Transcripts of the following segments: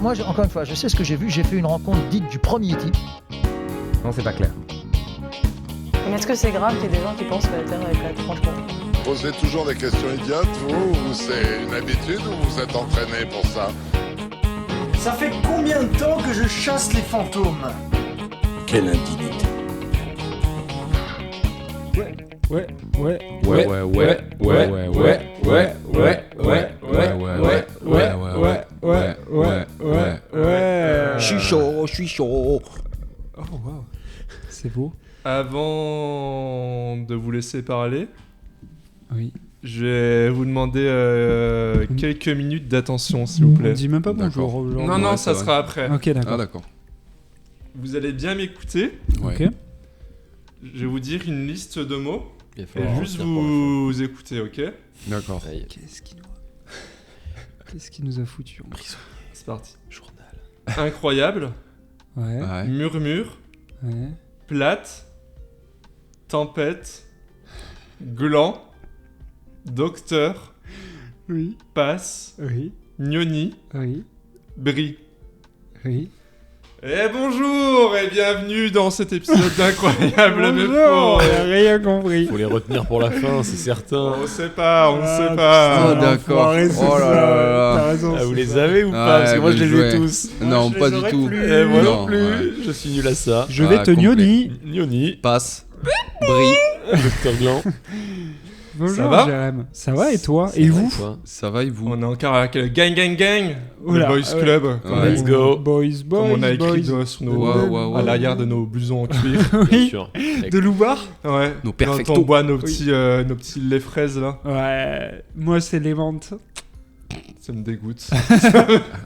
moi, encore une fois, je sais ce que j'ai vu. J'ai fait une rencontre dite du premier type. Non, c'est pas clair. Mais est-ce que c'est grave qu'il y ait des gens qui pensent que la Terre est plate, franchement? Posez toujours des questions idiotes, ou c'est une habitude, ou vous êtes entraîné pour ça? Ça fait combien de temps que je chasse les fantômes? Quelle indignité. Je suis chaud. Oh waouh, c'est beau. Avant de vous laisser parler, Oui. je vais vous demander quelques minutes d'attention, s'il vous On plaît. dit même pas D'accord. bonjour. aujourd'hui. Non, non, Ouais, ça c'est sera après. Ok, d'accord. Ah d'accord. Vous allez bien m'écouter. Ouais. Ok. Je vais vous dire une liste de mots Il va et falloir juste revenir pour la fin. vous écouter, ok? D'accord. Aïe. Qu'est-ce qui nous a foutu? C'est parti. Journal. Incroyable, Ouais. Ouais. murmure, Ouais. plate, tempête, gland, docteur, Oui. passe, Oui. gnoni, Oui. brie. Oui. Et bonjour et bienvenue dans cet épisode d'Incroyable mais Bonjour, faux. on a rien compris. Faut les retenir pour la fin, c'est certain. On sait pas, on Ah, sait putain, pas. Ah, d'accord. l'enfoiré, c'est Oh là ça, là là. T'as raison. Ah, vous c'est les ça. avez ou pas? Parce que moi je les ai tous. Non, je pas les du aurais tout. plus. Eh, moi non Non, plus, ouais. je suis nul à ça. Je vais te complet. gnoni. Yoni, Passe. Brie. Docteur Gland. Bonjour, Ça va Jérém. Ça va et toi? Et vous? Ça va et vous? On est encore avec le gang gang gang, Oula, le boys ouais. club, comme, Ouais. Let's go. Boys, boys, comme on a écrit boys. sur nos, Ouais, ouais, ouais, à l'arrière ouais. de nos blousons en cuir. Bien Oui. sûr. De Loubar? Ouais. Nos Quand perfectos. on boit nos petits laits fraises là, Ouais. Moi, c'est les menthes. ça me dégoûte.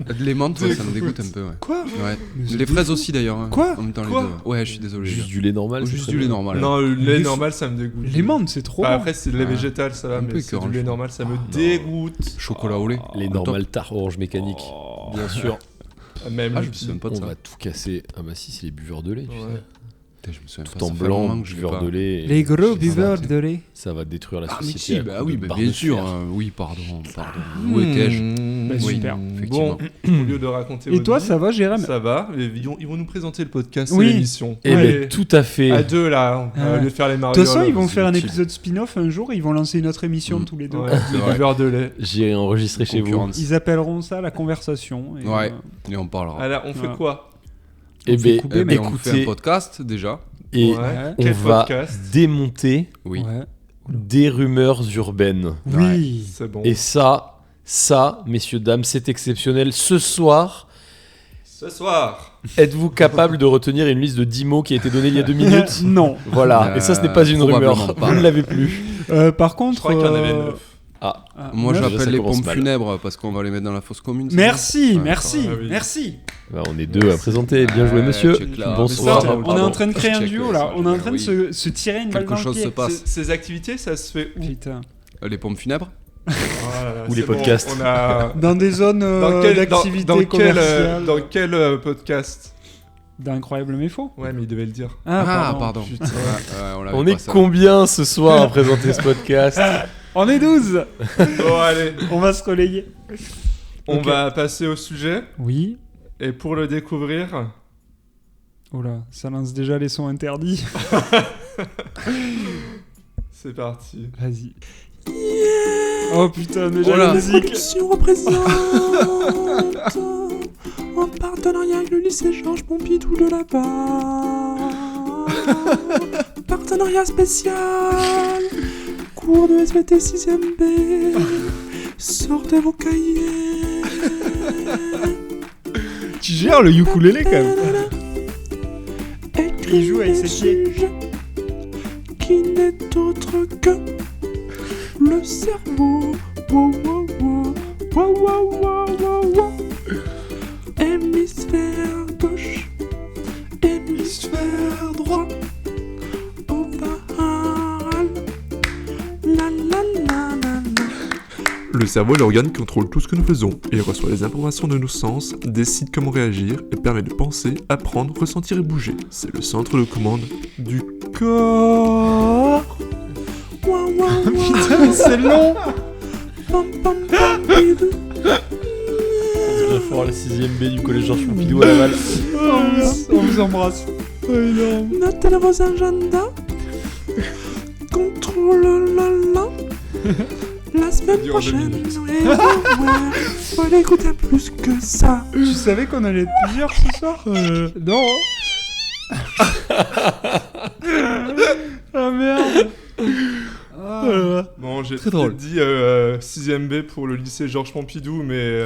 De les menthes, ouais, ça me dégoûte un peu, ouais. Quoi? Ouais. Mais c'est Les des fraises fous. aussi d'ailleurs. hein. Quoi En même temps, les Quoi deux. Ouais, je suis désolé. Juste les du lait normal. gars. c'est Juste très du lait bien. normal. Non, le lait Les normal ça me dégoûte. Les menthes, c'est trop Bah, bon. après c'est le lait Ah. végétal ça va, Un peu mais c'est écœurant, du je lait trouve. normal ça me non. dégoûte. Chocolat au lait. Les normal tard orange mécanique. Oh. Bien sûr. Même Ah, le je me petit. souviens pas de On ça. va tout casser. Ah bah si, c'est les buveurs de lait, tu Ouais. sais. Putain, je me souviens pas, Tout en ça fait un moment blanc, que je l'ai buveur pas. de lait. Les gros Je sais buveurs pas. de lait. Ça va détruire la Ah, mais société. si, à bah coups oui, de bah, barres bien de sûr. fer. Oui, pardon. Où étais-je? Bah, Oui. super. Effectivement. Bon, au lieu de raconter Et votre toi, vie, ça va, Jérém? ça va. Ils vont nous présenter le podcast Oui. et l'émission. Eh Allez, ben tout à fait. à deux là, Ah. au lieu de faire les De marioles. toute façon, ils vont c'est faire un utile. épisode spin-off un jour, ils vont lancer une autre émission tous les deux. Ouais, C'est les vrai. buveurs de lait. J'ai enregistré chez vous. Concurrence. Ils appelleront ça la conversation. Et, Ouais. Et on parlera. Alors, on fait Ouais. quoi? Eh fait ben, couper, Eh ben, on fait un écoutez, podcast déjà. et Ouais. Ouais. on Quel va podcast? démonter Oui. Ouais. des rumeurs urbaines. Oui. C'est bon. Et ça, messieurs, dames, c'est exceptionnel. Ce soir, Ce soir, êtes-vous capable de retenir une liste de 10 mots qui a été donnée il y a 2 minutes? Non. Voilà, et ça, ce n'est pas une Probablement rumeur. pas. Vous ne l'avez plus. Par contre. je crois qu'il y en avait 9. ah, Moi, neuf. Déjà, j'appelle ça les commence pompes mal. funèbres parce qu'on va les mettre dans la fosse commune. c'est Merci, Ouais. merci, Ah, oui. merci. Bah, on est deux à présenter. Bien joué, monsieur. check là. Bonsoir. Mais ça, On est pardon. en train de créer un Check, duo là. On est en train de oui. se tirer une balle Quelque dans le chose pied. se passe. Ces activités, ça se fait où? Putain. Les pompes funèbres. Oh là là, Ou les c'est bon, podcasts. On a... Dans des zones d'activité commerciale. dans quel podcast? D'incroyable mais faux. Ouais, mais il devait le dire. Ah, pardon. Putain. l'avait On pas, est ça. combien ce soir à présenter ce podcast? On est 12. Bon, allez, On va se relayer. on Ok. va passer au sujet. Oui. Et pour le découvrir, Oh là, ça lance déjà les sons interdits. c'est parti. Vas-y. Oh putain, déjà Oh là. la musique. Production représente en partenariat avec le lycée Georges Pompidou de là-bas. Partenariat spécial. Cours de SVT 6ème B. Sortez vos cahiers. Tu gères le ukulélé quand même. Écrit Il joue avec ses des pieds. sujets qui n'est autre que le cerveau. Wow, wow, wow. Wow, wow, wow, wow, wow. Hémisphère gauche, hémisphère droit. Oval. La la la la la. Le cerveau est l'organe qui contrôle tout ce que nous faisons. Il reçoit les informations de nos sens, décide comment réagir et permet de penser, apprendre, ressentir et bouger. C'est le centre de commande du corps. Wow, wow, wow. Putain, mais c'est long. Pam, pam, pam, bidou. pour la 6ème B du collège Georges Pompidou à Laval. On vous embrasse. Notez dans vos agendas. Contrôle la semaine Dure 2 prochaine. minutes. Ouais, faut aller écouter plus que ça. Tu savais qu'on allait être plusieurs ce soir Non. Ah merde. Bon, j'ai Très drôle. peut-être dit 6ème B pour le lycée Georges Pompidou, mais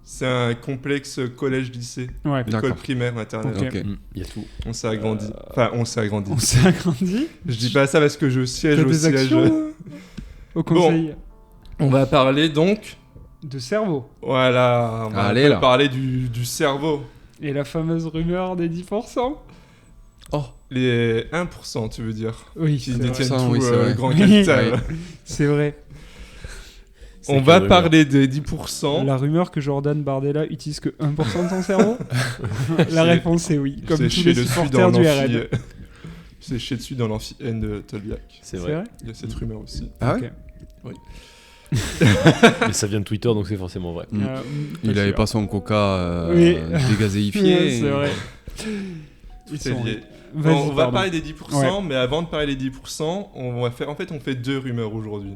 c'est un complexe collège-lycée. Ouais. École D'accord. primaire, maternelle. Ok. Il y a tout. On s'est agrandi. Enfin, on s'est agrandi. On s'est agrandi. Je dis pas ça parce que je siège T'as au des siège. actions au conseil On va parler donc... de cerveau. Voilà, on va Allez, un peu là. parler du cerveau. Et la fameuse rumeur des 10%. Oh, Les 1%, tu veux dire. Oui, Qui c'est vrai. détiennent 1%, tout oui, c'est vrai. le grand Oui. capital. C'est vrai. On va parler des 10%. La rumeur que Jordan Bardella utilise que 1% de son cerveau. La réponse est oui, comme C'est tous chier les dessus supporters dans du l'amphi. RN. C'est chier dessus dans l'amphi N de Tolbiac. C'est vrai. Il y a cette rumeur aussi. ah Ok. ouais. Mais ça vient de Twitter, donc c'est forcément vrai. Mm. Il sûr. avait pas son coca Oui. dégazéifié. Ouais, c'est vrai. Ils C'est sont- lié. Vas-y, Bon, on va pardon. parler des 10%, mais avant de parler des 10%, on va faire... En fait, on fait 2 rumeurs aujourd'hui.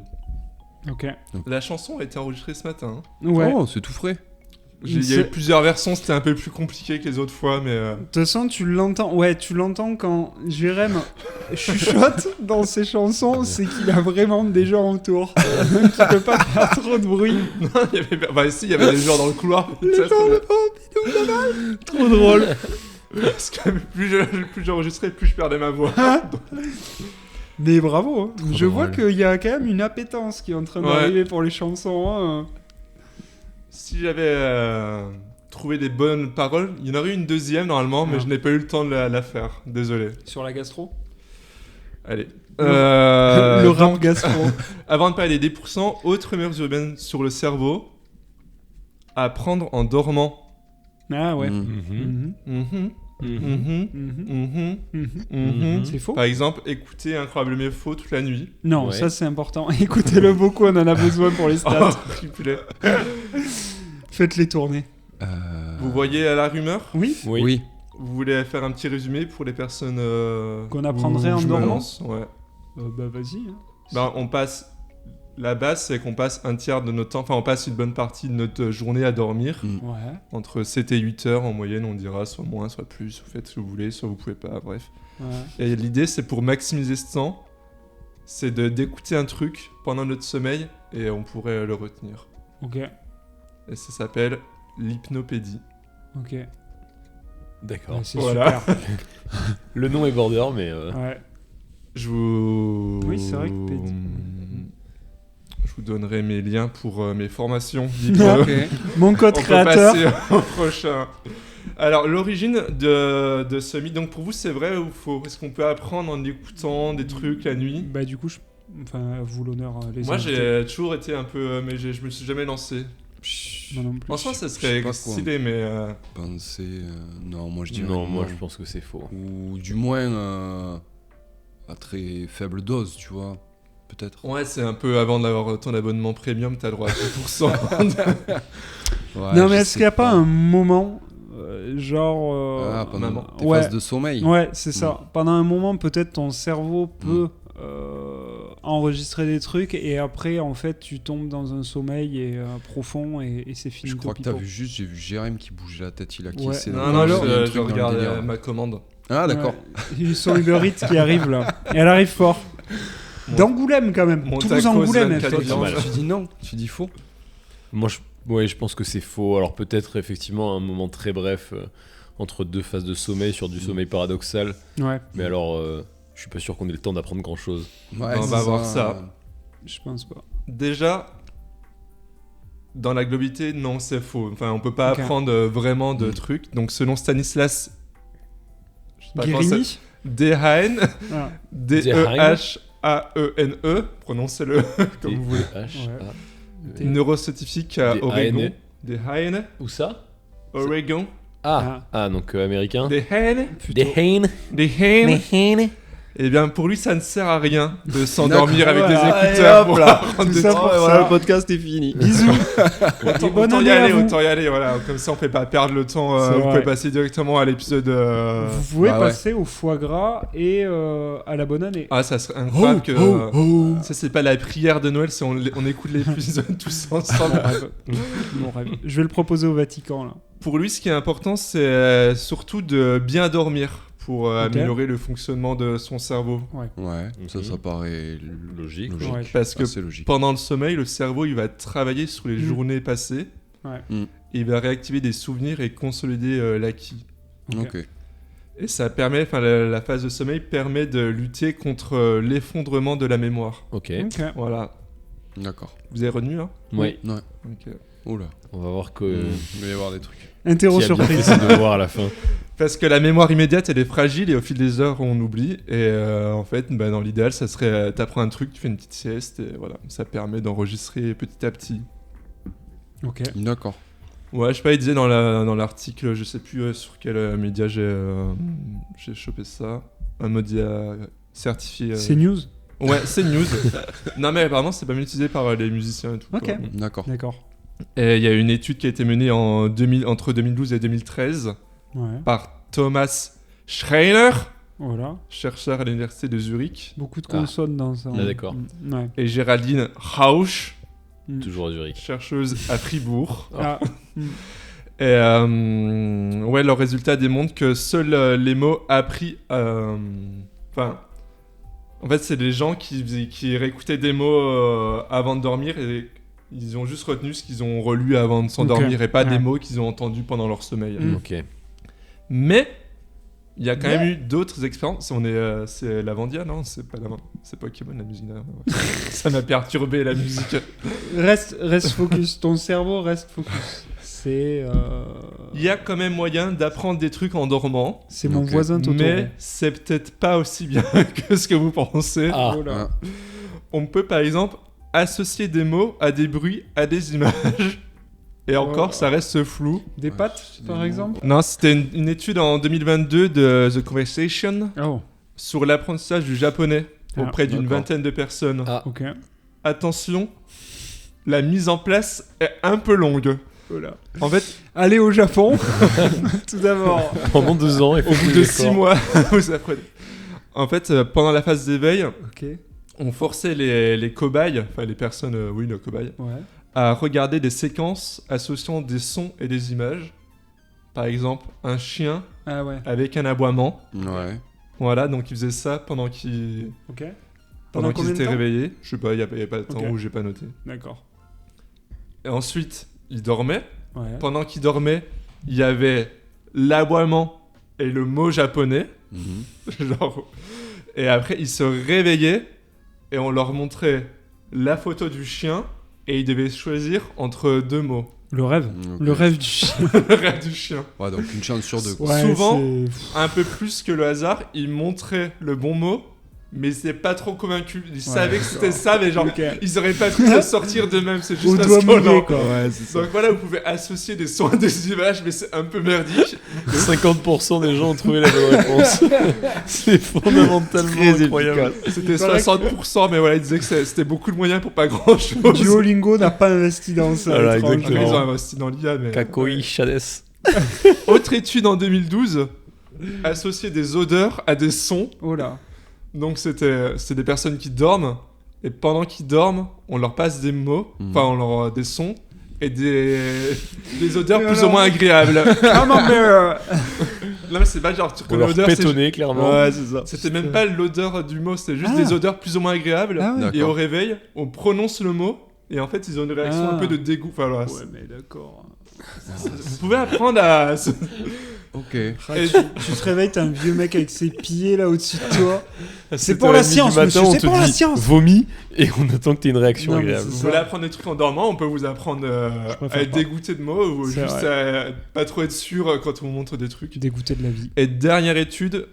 Ok. La chanson a été enregistrée ce matin. Ouais. Oh, c'est tout frais. Il y a eu C'est- plusieurs versions, c'était un peu plus compliqué que les autres fois, mais... De toute façon, tu l'entends. Ouais, tu l'entends quand Jérém chuchote dans ses chansons, c'est qu'il a vraiment des gens autour. Donc il peut pas faire trop de bruit. Non, il y avait... Bah si, il y avait des gens dans le couloir. Trop drôle. Parce que plus j'enregistrais, plus je perdais ma voix. Mais bravo. Hein. Je drôle. vois qu'il y a quand même une appétence qui est en train d'arriver pour les chansons. Hein. Si j'avais trouvé des bonnes paroles, il y en aurait eu une deuxième normalement, mais Ah. je n'ai pas eu le temps de la faire. Désolé. Sur la gastro. Allez. Le rap donc, gastro. avant de parler des 10%, autre rumeur urbaine sur le cerveau. Apprendre en dormant. Ah ouais. Mm. Mhm. Mhm, Mhm. mhm, Mhm. mhm, Mhm. mhm. C'est faux. Par exemple, écouter Incroyablement Faux toute la nuit. Non, Ouais. ça c'est important. Écoutez-le beaucoup, on en a besoin pour les stats. Triplé. Faites-les tourner. Vous voyez la rumeur? Oui. Oui. Oui. Vous voulez faire un petit résumé pour les personnes Qu'on apprendrait où en je me dormant. lance Ouais. Bah vas-y. Hein. Ben, on passe. La base, c'est qu'on passe un tiers de notre temps, enfin, on passe une bonne partie de notre journée à dormir. Ouais. Entre 7 et 8 heures en moyenne, on dira, soit moins, soit plus. Vous faites ce que vous voulez, soit vous pouvez pas, bref. Ouais. Et l'idée, c'est pour maximiser ce temps, c'est d'écouter un truc pendant notre sommeil et on pourrait le retenir. Ok. Et ça s'appelle l'hypnopédie. Ok. D'accord. Ouais, c'est Voilà. super. Le nom est border, mais Ouais. Je vous. Oui, c'est vrai que pédie. Je vous donnerai mes liens pour mes formations. Ok. Mon code On peut créateur. passer au prochain. Alors, l'origine de ce mythe, donc pour vous, c'est vrai ou faux? Est-ce qu'on peut apprendre en écoutant des trucs la nuit? Bah du coup, enfin, à vous l'honneur. Les Moi, invités. j'ai toujours été un peu... mais je me suis jamais lancé. Moi non plus. En soi, ça je sais serait pas quoi. stylé, mais... Penser. Non, moi je dirais. non, moi je pense que c'est faux. Ou du moins à très faible dose, tu vois. Peut-être. Ouais, c'est un peu avant d'avoir ton abonnement premium, t'as le droit à 10%. Ouais, Non je mais est-ce sais qu'il n'y a pas un moment, genre... Ah, pendant maman. tes Ouais. phases de sommeil. Ouais, c'est ça. Pendant un moment, peut-être ton cerveau peut enregistrer des trucs et après, en fait, tu tombes dans un sommeil profond et c'est fini. Je crois que t'as vu juste, j'ai vu Jérém qui bougeait la tête, il a acquiescé. Ouais. non, Ou non, alors- il y a un je truc dans le regarde délire. ma commande. Ah, d'accord. Ils sont Uber Eats qui arrive là. Et elle arrive fort. D'Angoulême quand même. Mon Toulouse tacos Angoulême. 24 toi. viandes. mal. Tu dis non, tu dis faux. Moi, je pense que c'est faux. Alors peut-être effectivement un moment très bref entre deux phases de sommeil sur du sommeil paradoxal. Ouais, Mais alors, je suis pas sûr qu'on ait le temps d'apprendre grand-chose. Ouais, On c'est va voir ça. je pense pas. Déjà, dans la globalité, non, c'est faux. Enfin, on peut pas Ok. apprendre vraiment de trucs. Donc, selon Stanislas... je sais pas comment ça- Guérini. Dehaene, Ah. D-E-H-A-E-N-E, prononcez-le comme vous voulez. H-A. Neuroscientifique à Oregon. Dehaene, Où ça? Oregon. Ah, donc américain. Dehaene, Des haines. Dehaene. Eh bien, pour lui, ça ne sert à rien de s'endormir avec des Voilà. écouteurs. Et hop là. Prendre des ça trucs. pour voilà, ça. le podcast est fini. Bisous. Autant, bonne autant y année à aller, vous. autant y aller, voilà. Comme ça, on fait pas perdre le temps. C'est Vous vrai. pouvez passer directement à l'épisode. Vous pouvez bah ouais. passer au foie gras et à la bonne année. Ah, ça serait incroyable que. Ça, c'est pas la prière de Noël, c'est on écoute l'épisode tous ensemble. Mon rêve. Je vais le proposer au Vatican là. Pour lui, ce qui est important, c'est surtout de bien dormir pour améliorer le fonctionnement de son cerveau. Ouais, ça paraît Logique. Ouais. Parce que assez logique. pendant le sommeil, le cerveau, il va travailler sur les journées passées. Ouais. Et il va réactiver des souvenirs et consolider l'acquis. Ok. Et ça permet, enfin, la phase de sommeil permet de lutter contre l'effondrement de la mémoire. Ok. Ok. Voilà. D'accord. Vous avez retenu, hein Ouais. Ok. Oula. On va voir que. Il va y avoir des trucs. Interro Qui a bien fait surprise. ses devoirs à la fin. Parce que la mémoire immédiate, elle est fragile et au fil des heures, on oublie. Et en fait, bah, dans l'idéal, ça serait t'apprends un truc, tu fais une petite sieste et voilà. Ça permet d'enregistrer petit à petit. Ok. D'accord. Ouais, je sais pas, il disait dans l'article, je sais plus sur quel média j'ai chopé ça. Un média certifié. C'est news. Ouais, c'est news. Non, mais apparemment, c'est pas mal utilisé par les musiciens et tout. Ok. quoi. D'accord. D'accord. Et il y a une étude qui a été menée entre 2012 et 2013 Ouais. par Thomas Schreiner, Voilà. chercheur à l'université de Zurich, Beaucoup de consonnes dans ça. Ah, d'accord. Ouais. et Géraldine Rausch, Toujours à Zurich. chercheuse à Fribourg. Ah. Et ouais, leurs résultats démontrent que seuls les mots appris. Enfin, en fait, c'est des gens qui réécoutaient des mots avant de dormir et ils ont juste retenu ce qu'ils ont relu avant de s'endormir Ok. et pas Ouais. des mots qu'ils ont entendus pendant leur sommeil. Ok. Mais il y a quand même eu d'autres expériences. C'est Lavandia, non? C'est pas c'est Pokémon la musique derrière. Ouais. Ça m'a perturbé la musique. Reste focus. Ton cerveau reste focus. C'est. Il y a quand même moyen d'apprendre des trucs en dormant. C'est mon Ok. voisin Totoro. Mais c'est peut-être pas aussi bien que ce que vous pensez. Ah. Oh là. On peut par exemple associer des mots à des bruits, à des images. Et encore, Oh. ça reste flou. Des pattes, par exemple. Non, c'était une étude en 2022 de The Conversation Oh. sur l'apprentissage du japonais Ah, auprès d'une d'accord. vingtaine de personnes. Ah. Ok. Attention, la mise en place est un peu longue. Oh là. En fait, Allez au Japon. Tout d'abord. Pendant 2 ans, au bout de 6 mois, vous apprenez. En fait, pendant la phase d'éveil, Ok. on forçait les cobayes, enfin les personnes, oui, les cobayes, Ouais. à regarder des séquences associant des sons et des images. Par exemple, un chien Ah ouais. avec un aboiement. Ouais. Voilà, donc ils faisaient ça pendant qu'ils Ok. pendant qu'ils combien de étaient temps réveillés. Je sais pas, il n'y a pas de temps Ok. où j'ai pas noté. D'accord. Et ensuite, ils dormaient. Ouais. Pendant qu'ils dormaient, il y avait l'aboiement et le mot japonais. Mhm. Genre... Et après, ils se réveillaient et on leur montrait la photo du chien et ils devaient choisir entre 2 mots. Le rêve. Ok. Le rêve du chien. Le rêve du chien. Ouais, donc une chance sur deux. Quoi. Ouais, Souvent, c'est- un peu plus que le hasard, ils montraient le bon mot, mais ils étaient pas trop convaincus. Ils savaient que c'était ça, mais genre, Ok. ils auraient pas pu le sortir d'eux-mêmes. C'est Au juste parce doigt qu'on mouillé, leur- quoi. Donc voilà, vous pouvez associer des sons à des images, mais c'est un peu merdique. 50% des gens ont trouvé la bonne réponse. C'est fondamentalement incroyable. C'était Il paraît 60%, mais voilà, ils disaient que c'était beaucoup de moyens pour pas grand chose. Duolingo n'a pas investi dans ça. Voilà, étrange. exactement. Ils ont investi dans l'IA, mais. Kakoi Shades. Autre étude en 2012, associer des odeurs à des sons. Oh là. Donc c'est des personnes qui dorment, et pendant qu'ils dorment, on leur passe des mots, enfin on leur des sons, et des odeurs Et plus alors ou moins agréables. Ah non, mais. Non mais c'est pas genre tu On reconnais leur l'odeur, pétonner, clairement. Ouais, c'est ça. C'était même pas l'odeur du mot, c'était juste Ah. des odeurs plus ou moins agréables. Ah ouais. Et D'accord. au réveil, on prononce le mot, et en fait ils ont une réaction Ah. un peu de dégoût. Enfin, voilà, Ouais, mais d'accord. vous pouvez apprendre à... Ok. Ah, tu te réveilles, t'as un vieux mec avec ses pieds là au-dessus de toi. C'est pour 7h30 la du science, matin, monsieur, on c'est te pour la dit science. vomis et on attend que t'aies une réaction Non, mais agréable. c'est Vous voulez apprendre des trucs en dormant, on peut vous apprendre préfère à être pas. dégoûté de mots, ou C'est juste vrai. à pas trop être sûr quand on vous montre des trucs. Dégoûté de la vie. Et dernière étude,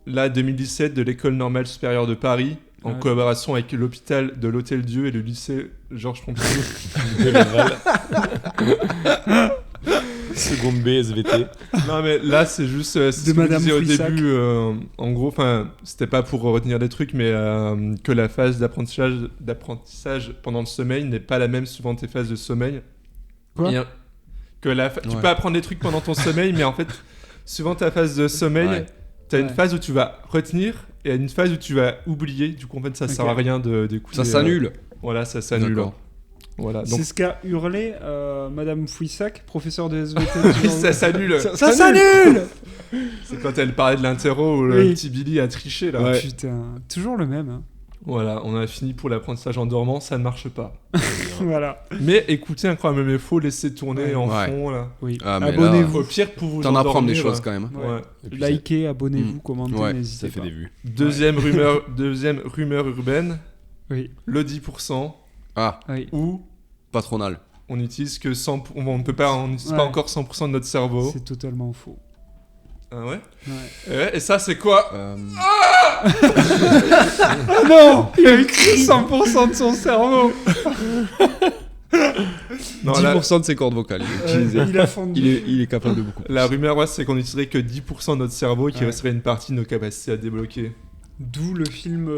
là 2017 de l'École normale supérieure de Paris, en Ouais. collaboration avec l'hôpital de l'Hôtel-Dieu et le lycée Georges Pompidou. De Laval. Seconde B, SVT. Non mais là c'est juste c'est ce que Madame je disais au Fouissac. début en gros enfin c'était pas pour retenir des trucs mais que la phase d'apprentissage pendant le sommeil n'est pas la même suivant tes phases de sommeil. Quoi Et, tu Ouais. peux apprendre des trucs pendant ton sommeil mais en fait suivant ta phase de sommeil Ouais. t'as une Ouais. phase où tu vas retenir et une phase où tu vas oublier du coup en fait ça sert à rien d'écouter. Ça s'annule. Voilà ça s'annule. D'accord. Voilà donc C'est ce qu'a hurlé Madame Fouissac, professeure de SVT. oui, ça s'annule. Ça s'annule. C'est quand elle parlait de l'interro où le Oui. petit Billy a triché là. Ouais. Putain, toujours le même. Hein. Voilà, on a fini pour l'apprentissage en dormant, ça ne marche pas. Voilà. Mais écoutez Incroyable mais faut laisser tourner Ouais. en Ouais. fond là. Oui. Ah, mais Abonnez-vous. Au pire pour vous T'en apprends des endormir, choses quand même. Ouais. Et puis Likez, abonnez-vous, Mm. commentez, Ouais, n'hésitez ça fait pas. des vues. Deuxième rumeur urbaine, Oui, le 10% Ah, oui. où patronal. on n'utilise que 100 on n'utilise Ouais. pas encore 100% de notre cerveau. C'est totalement faux. Ah ouais. Ouais. Et ça c'est quoi? Non, il a écrit 100% de son cerveau. Non, là, 10% de ses cordes vocales. il est utilisé. Il a fondu. Il est capable de beaucoup. la rumeur ouais, c'est qu'on n'utiliserait que 10% de notre cerveau et qu'il Ouais. resterait une partie de nos capacités à débloquer. D'où le film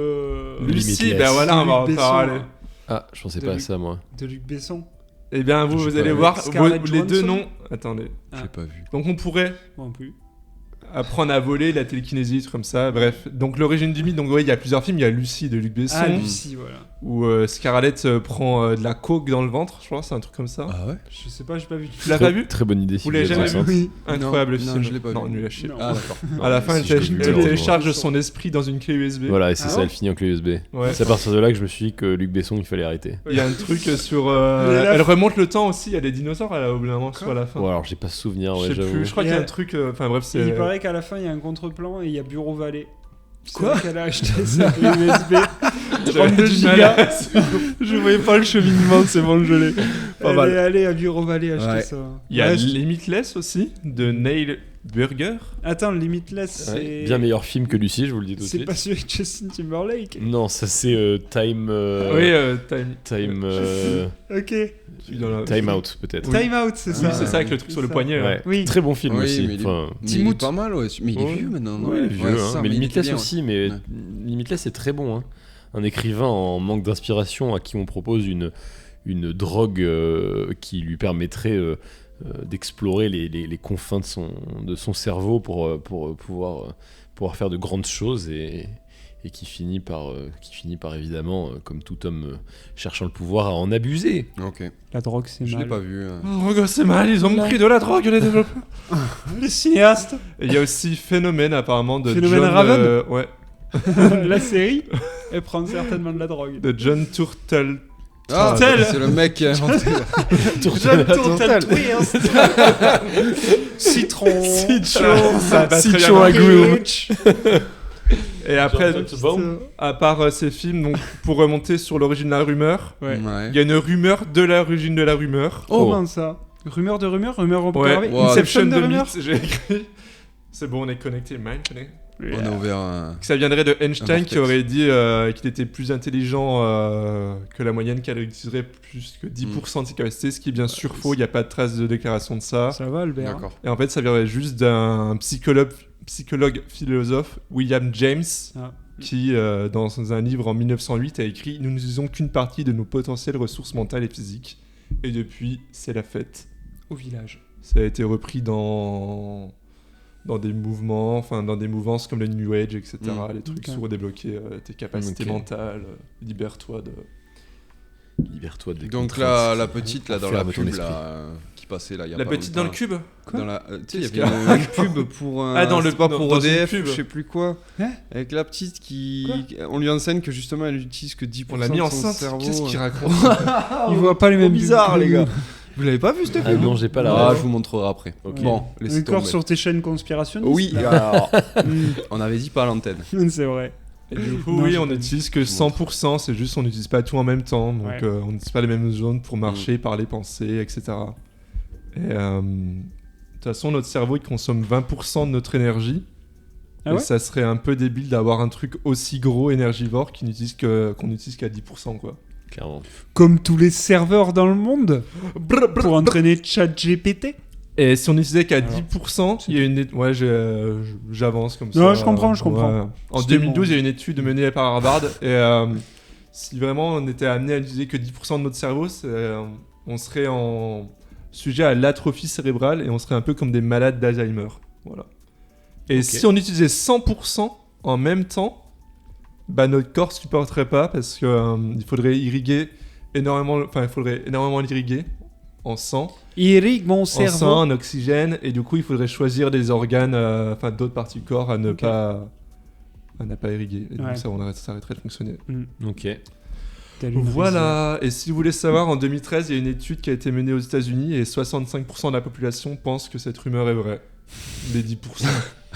Lucie, Limitless. ben voilà, on va en Luc Besson, parler. hein, Ah, je pensais De pas à Luc. ça, moi. de Luc Besson. Eh bien Je vous sais allez pas, voir Scarlett les deux Johansson. noms. Attendez. J'ai pas vu. Donc on pourrait Non plus. apprendre à voler, la télékinésie, trucs comme ça. Bref, donc l'origine du mythe. Donc ouais, il y a plusieurs films. Il y a Lucie de Luc Besson Ah, Lucie, voilà. où Scarlett prend de la coke dans le ventre. Je crois, c'est un truc comme ça. Ah ouais? Je sais pas, j'ai pas vu. Tu l'as pas vu? Très bonne idée. Vous l'avez jamais vu? Oui. Incroyable Non, film. non, je l'ai pas non, vu. nul à chier. Non. Ah d'accord. À la fin, si, je l'ai vu, elle malheureusement. télécharge son esprit dans une clé USB. Voilà, et c'est Ah ça, bon elle finit en clé USB. Ouais. C'est à partir de là que je me suis dit que Luc Besson, il fallait arrêter. Il y a un truc sur. Mais là- Elle remonte le temps aussi. Il y a des dinosaures à au bout d'un moment, soit à la fin. Bon, alors j'ai pas souvenir, Je ouais, sais j'avoue. plus. Je crois Et qu'il y a un elle- truc. Enfin bref, Et il c'est. paraît qu'à la fin, il y a un contre-plan et il y a Bureau Vallée. Quoi C'est qu'elle a acheté sa clé USB. J'avais 32 du mal gigas. à- Je voyais pas le cheminement, c'est bon, je l'ai. Pas Elle mal. est allée à Bureau Vallée acheter Ouais. ça. Il y a Ouais, Limitless aussi de Neil Burger. Attends, Limitless, Ouais, c'est. bien meilleur film que Lucie, je vous le dis tout de C'est suite. pas celui avec Justin Timberlake. Non, ça c'est Time. Oui, Time. Ok. Time Out, peut-être. Time Out, c'est Oui, ça. c'est ça avec le truc sur le ça. poignet. là. Ouais. Oui. Très bon film Oui, aussi. mais il est- Enfin, Mais il est Timothée. pas mal, ouais. Mais il est Ouais. vieux maintenant, non? ouais, il est vieux, Ouais, hein. ça, Mais il était Limitless bien, aussi, mais Ouais. Limitless c'est très bon. Hein. Un écrivain en manque d'inspiration à qui on propose une drogue qui lui permettrait d'explorer les confins de son cerveau pour pouvoir faire de grandes choses et qui finit par évidemment, comme tout homme cherchant le pouvoir, à en abuser. Ok. La drogue, c'est Je l'ai mal. pas vu. Oh, regarde, c'est mal, ils ont pris de la drogue, les développeurs. Les cinéastes. Et il y a aussi Phénomène, apparemment, de Phénomène John. Raven Ouais, La série, elle prend certainement de la drogue. de John Turtle. Ah, Turtle. c'est le mec qui a inventé. John Turtle Twist. Citron. Ça va très bien Citron marcher. agrume. Et après, Bon. à part ces films, donc, pour remonter sur l'origine de la rumeur, Ouais. Ouais. il y a une rumeur de l'origine de la rumeur. Comment ça? Rumeur de rumeur? Rumeur au Ouais, carré? ouais. Inception de rumeur? mythe, j'ai écrit. C'est bon, on est connecté, mind connect. On a ouvert un. Que ça viendrait de Einstein vortex. qui aurait dit qu'il était plus intelligent que la moyenne, qu'elle utiliserait plus que 10% de ses capacités, ce qui est bien sûr faux, il n'y a pas de trace de déclaration de ça. Ça va, Albert? D'accord. Et en fait, ça viendrait juste d'un psychologue philosophe, William James, Ah. qui, dans un livre en 1908, a écrit « Nous n'utilisons qu'une partie de nos potentielles ressources mentales et physiques. » Et depuis, c'est la fête. Au village. Ça a été repris dans des mouvements, enfin dans des mouvances comme le New Age, etc. Les trucs Ok. sur débloquer tes capacités Ok. mentales, libère-toi de... Libère-toi des Donc contraintes. la petite là dans Ferme la ton pub esprit. là qui passait là il y a La pas petite dans le longtemps, cube là. Dans la tu sais il y Qu'est-ce avait une pub pour Ah, dans le- c'est pas dans- pour dans une EDF pub. ou je sais plus quoi Hein avec la petite qui on lui enseigne que justement elle utilise que 10% On l'a mis de son enceinte, cerveau. qu'est-ce qu'il raconte Il voit pas les mêmes bizarre pubs. les gars. Vous l'avez pas vu cette Ah pub? non, j'ai pas la Ah, ref. je vous montrerai après. Ok. Bon, laissez Encore tomber. sur tes chaînes conspirationnistes? Oui, là. alors, on avait dit pas à l'antenne. C'est vrai. Et du coup, Non, oui, j'ai on pas vu. n'utilise que 100%, c'est juste on n'utilise pas tout en même temps, donc Ouais. on n'utilise pas les mêmes zones pour marcher, parler, penser, etc. Et de toute façon, notre cerveau, il consomme 20% de notre énergie. Ah et ouais ça serait un peu débile d'avoir un truc aussi gros, énergivore, qu'on n'utilise qu'à 10%, quoi. Clairement. Comme tous les serveurs dans le monde. Pour entraîner ChatGPT. Et si on n'utilisait qu'à 10%, il y a une... Ouais, j'avance comme ça. Non, je comprends. Ouais. En C'était 2012, il y a une étude menée par Harvard. Et si vraiment on était amené à n'utiliser que 10% de notre cerveau, on serait en sujet à l'atrophie cérébrale et on serait un peu comme des malades d'Alzheimer. Voilà. Et si on utilisait 100% en même temps, bah notre corps supporterait pas parce que il faudrait énormément l'irriguer en sang. Irrigue mon En cerveau. sang, en oxygène, et du coup il faudrait choisir des organes, d'autres parties du corps à ne pas irriguer. Et donc ça arrêterait de fonctionner. Ok. Voilà, et si vous voulez savoir, en 2013, il y a une étude qui a été menée aux États-Unis et 65% de la population pense que cette rumeur est vraie. Les 10%.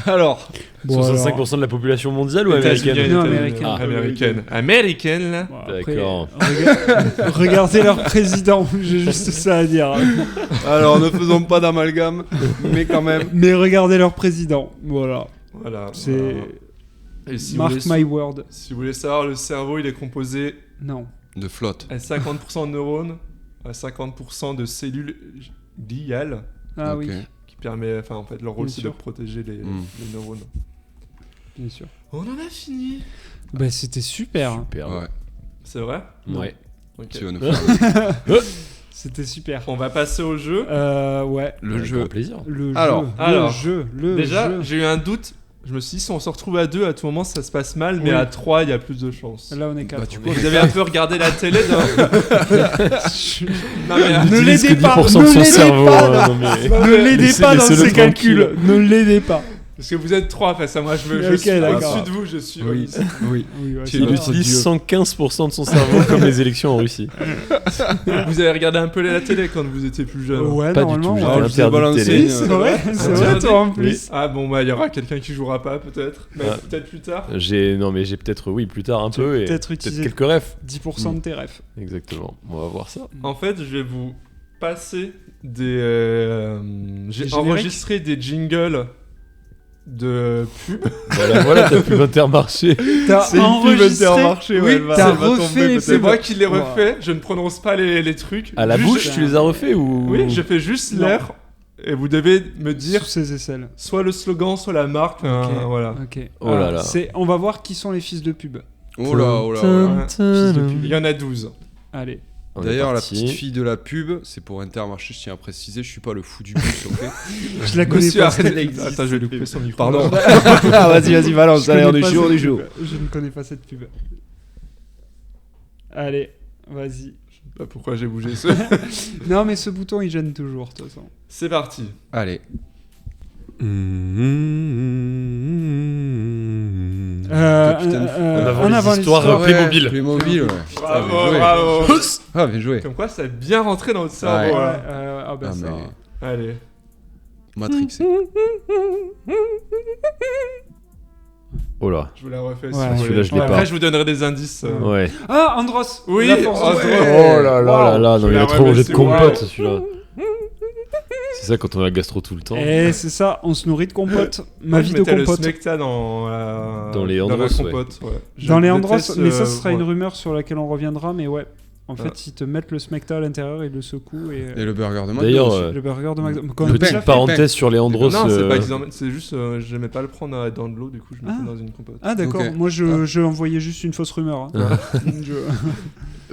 Alors, 65% de la population mondiale ou américaine? Non, américaine. Américaine, là. D'accord. Regardez leur président, j'ai juste ça à dire. alors ne faisons pas d'amalgame, mais quand même. Mais regardez leur président, voilà. C'est... Et si Mark vous voulez, my word. Si vous voulez savoir, le cerveau, il est composé Non. De flotte. à 50% de neurones, à 50% de cellules gliales, Ah Ok. oui, qui permet, leur rôle Bien c'est sûr. de protéger les neurones. bien sûr. On en a fini. Bah c'était super. Super. Ouais. C'est vrai? Ouais. Ok. Tu vas nous faire C'était super. On va passer au jeu. Ouais. le Avec jeu. grand plaisir. Alors, Le Déjà, jeu. j'ai eu un doute. Je me suis dit, si on se retrouve à 2, à tout moment, ça se passe mal, mais Oui. à 3, il y a plus de chance. Là on est 4. Bah, tu Vous avez un peu regardé la télé, non? Non, mais, Ne Utilise l'aidez que pas, 10% de ne son l'aidez cerveau. pas, Non, mais... Ne l'aidez Laissez- pas dans laissez-le ses calculs. Ne l'aidez pas. parce que vous êtes 3 face à moi, je Ok, suis d'accord. au-dessus de vous, je suis. Oui. Oui. Oui, ouais, Tu ça Il va. utilise 115% de son cerveau comme les élections en Russie. Vous avez regardé un peu la télé quand vous étiez plus jeune? Ouais, Pas du normalement. tout, ouais. j'étais Alors, je t'ai interdit de balancé télé. une- C'est vrai, c'est vrai, toi en plus. Ah bon, bah il y aura quelqu'un qui jouera pas peut-être, mais Ah. peut-être plus tard. J'ai peut-être plus tard un Tu vas peu et peut-être peut-être utiliser- quelques refs. 10% de tes refs. Exactement. On va voir ça. En fait, je vais vous passer des. J'ai Des génériques enregistré des jingles de pub. Voilà, t'as pu Intermarché. T'as C'est une pub enregistré. Intermarché, ouais, Oui, elle va- t'as elle va tomber refait les peut-être. C'est pubs. moi qui les Wow. refais. Je ne prononce pas les trucs. À la Juste- bouche, tu les as refait ou Oui, je fais juste Non. l'air et vous devez me dire Sous ses aisselles. soit le slogan, soit la marque. Voilà. Ok. Oh là là. On va voir qui sont les fils de pub. Oh là, oh là, oh là. Fils de pub. Il y en a 12. Allez. On est D'ailleurs, la parti. petite fille de la pub, c'est pour Intermarché, je tiens à préciser, je suis pas le fou du bus, ok? Je la connais Monsieur, pas. arrête. cette pub. Attends, je vais lui couper son micro. Pardon. Ah, vas-y, balance. Je Allez, on connais est pas chaud, on cette est chaud. pub. Je ne connais pas cette pub. Allez, vas-y. Je sais pas pourquoi j'ai bougé ce. Non, mais ce bouton il gêne toujours, de toute façon. C'est parti. Allez. Capitaine En avant l'histoire. Playmobil. Playmobil, ouais. Bravo, bien joué. bravo. Ah, bien joué. Comme quoi, ça a bien rentré dans le cerveau. Ouais. là. Ah bah Ah, ça. mais Allez. Matrixé. Oh là. Je vous la refais. Ouais. si vous voulez. Celui-là, je l'ai Après, pas. je vous donnerai des indices. Ouais. Ah, Andros. Oui, La force Andros. du- Oh là là là là, Je non, il la a trop remets, mangé de c'est compote wow. celui-là. C'est ça quand on a la gastro tout le temps. Eh, c'est ça, on se nourrit de compote. Ma Moi, vie je de mettais le compote. smecta dans Dans les la Andros, compote. Ouais. Je Dans les Andros, déteste, mais ça, ce sera une ouais. rumeur sur laquelle on reviendra, mais ouais. En Ah. fait, ils te mettent le smecta à l'intérieur, ils le secouent et. Et le burger de McDo. D'ailleurs, aussi. Le burger de McDo. petite parenthèse sur les Andros. Non, c'est pas qu'ils en mettent, c'est juste, j'aimais pas le prendre dans de l'eau, du coup, je mettais Ah. dans une compote. Ah, d'accord. Ok. Moi, je envoyais juste une fausse rumeur. hein. Je-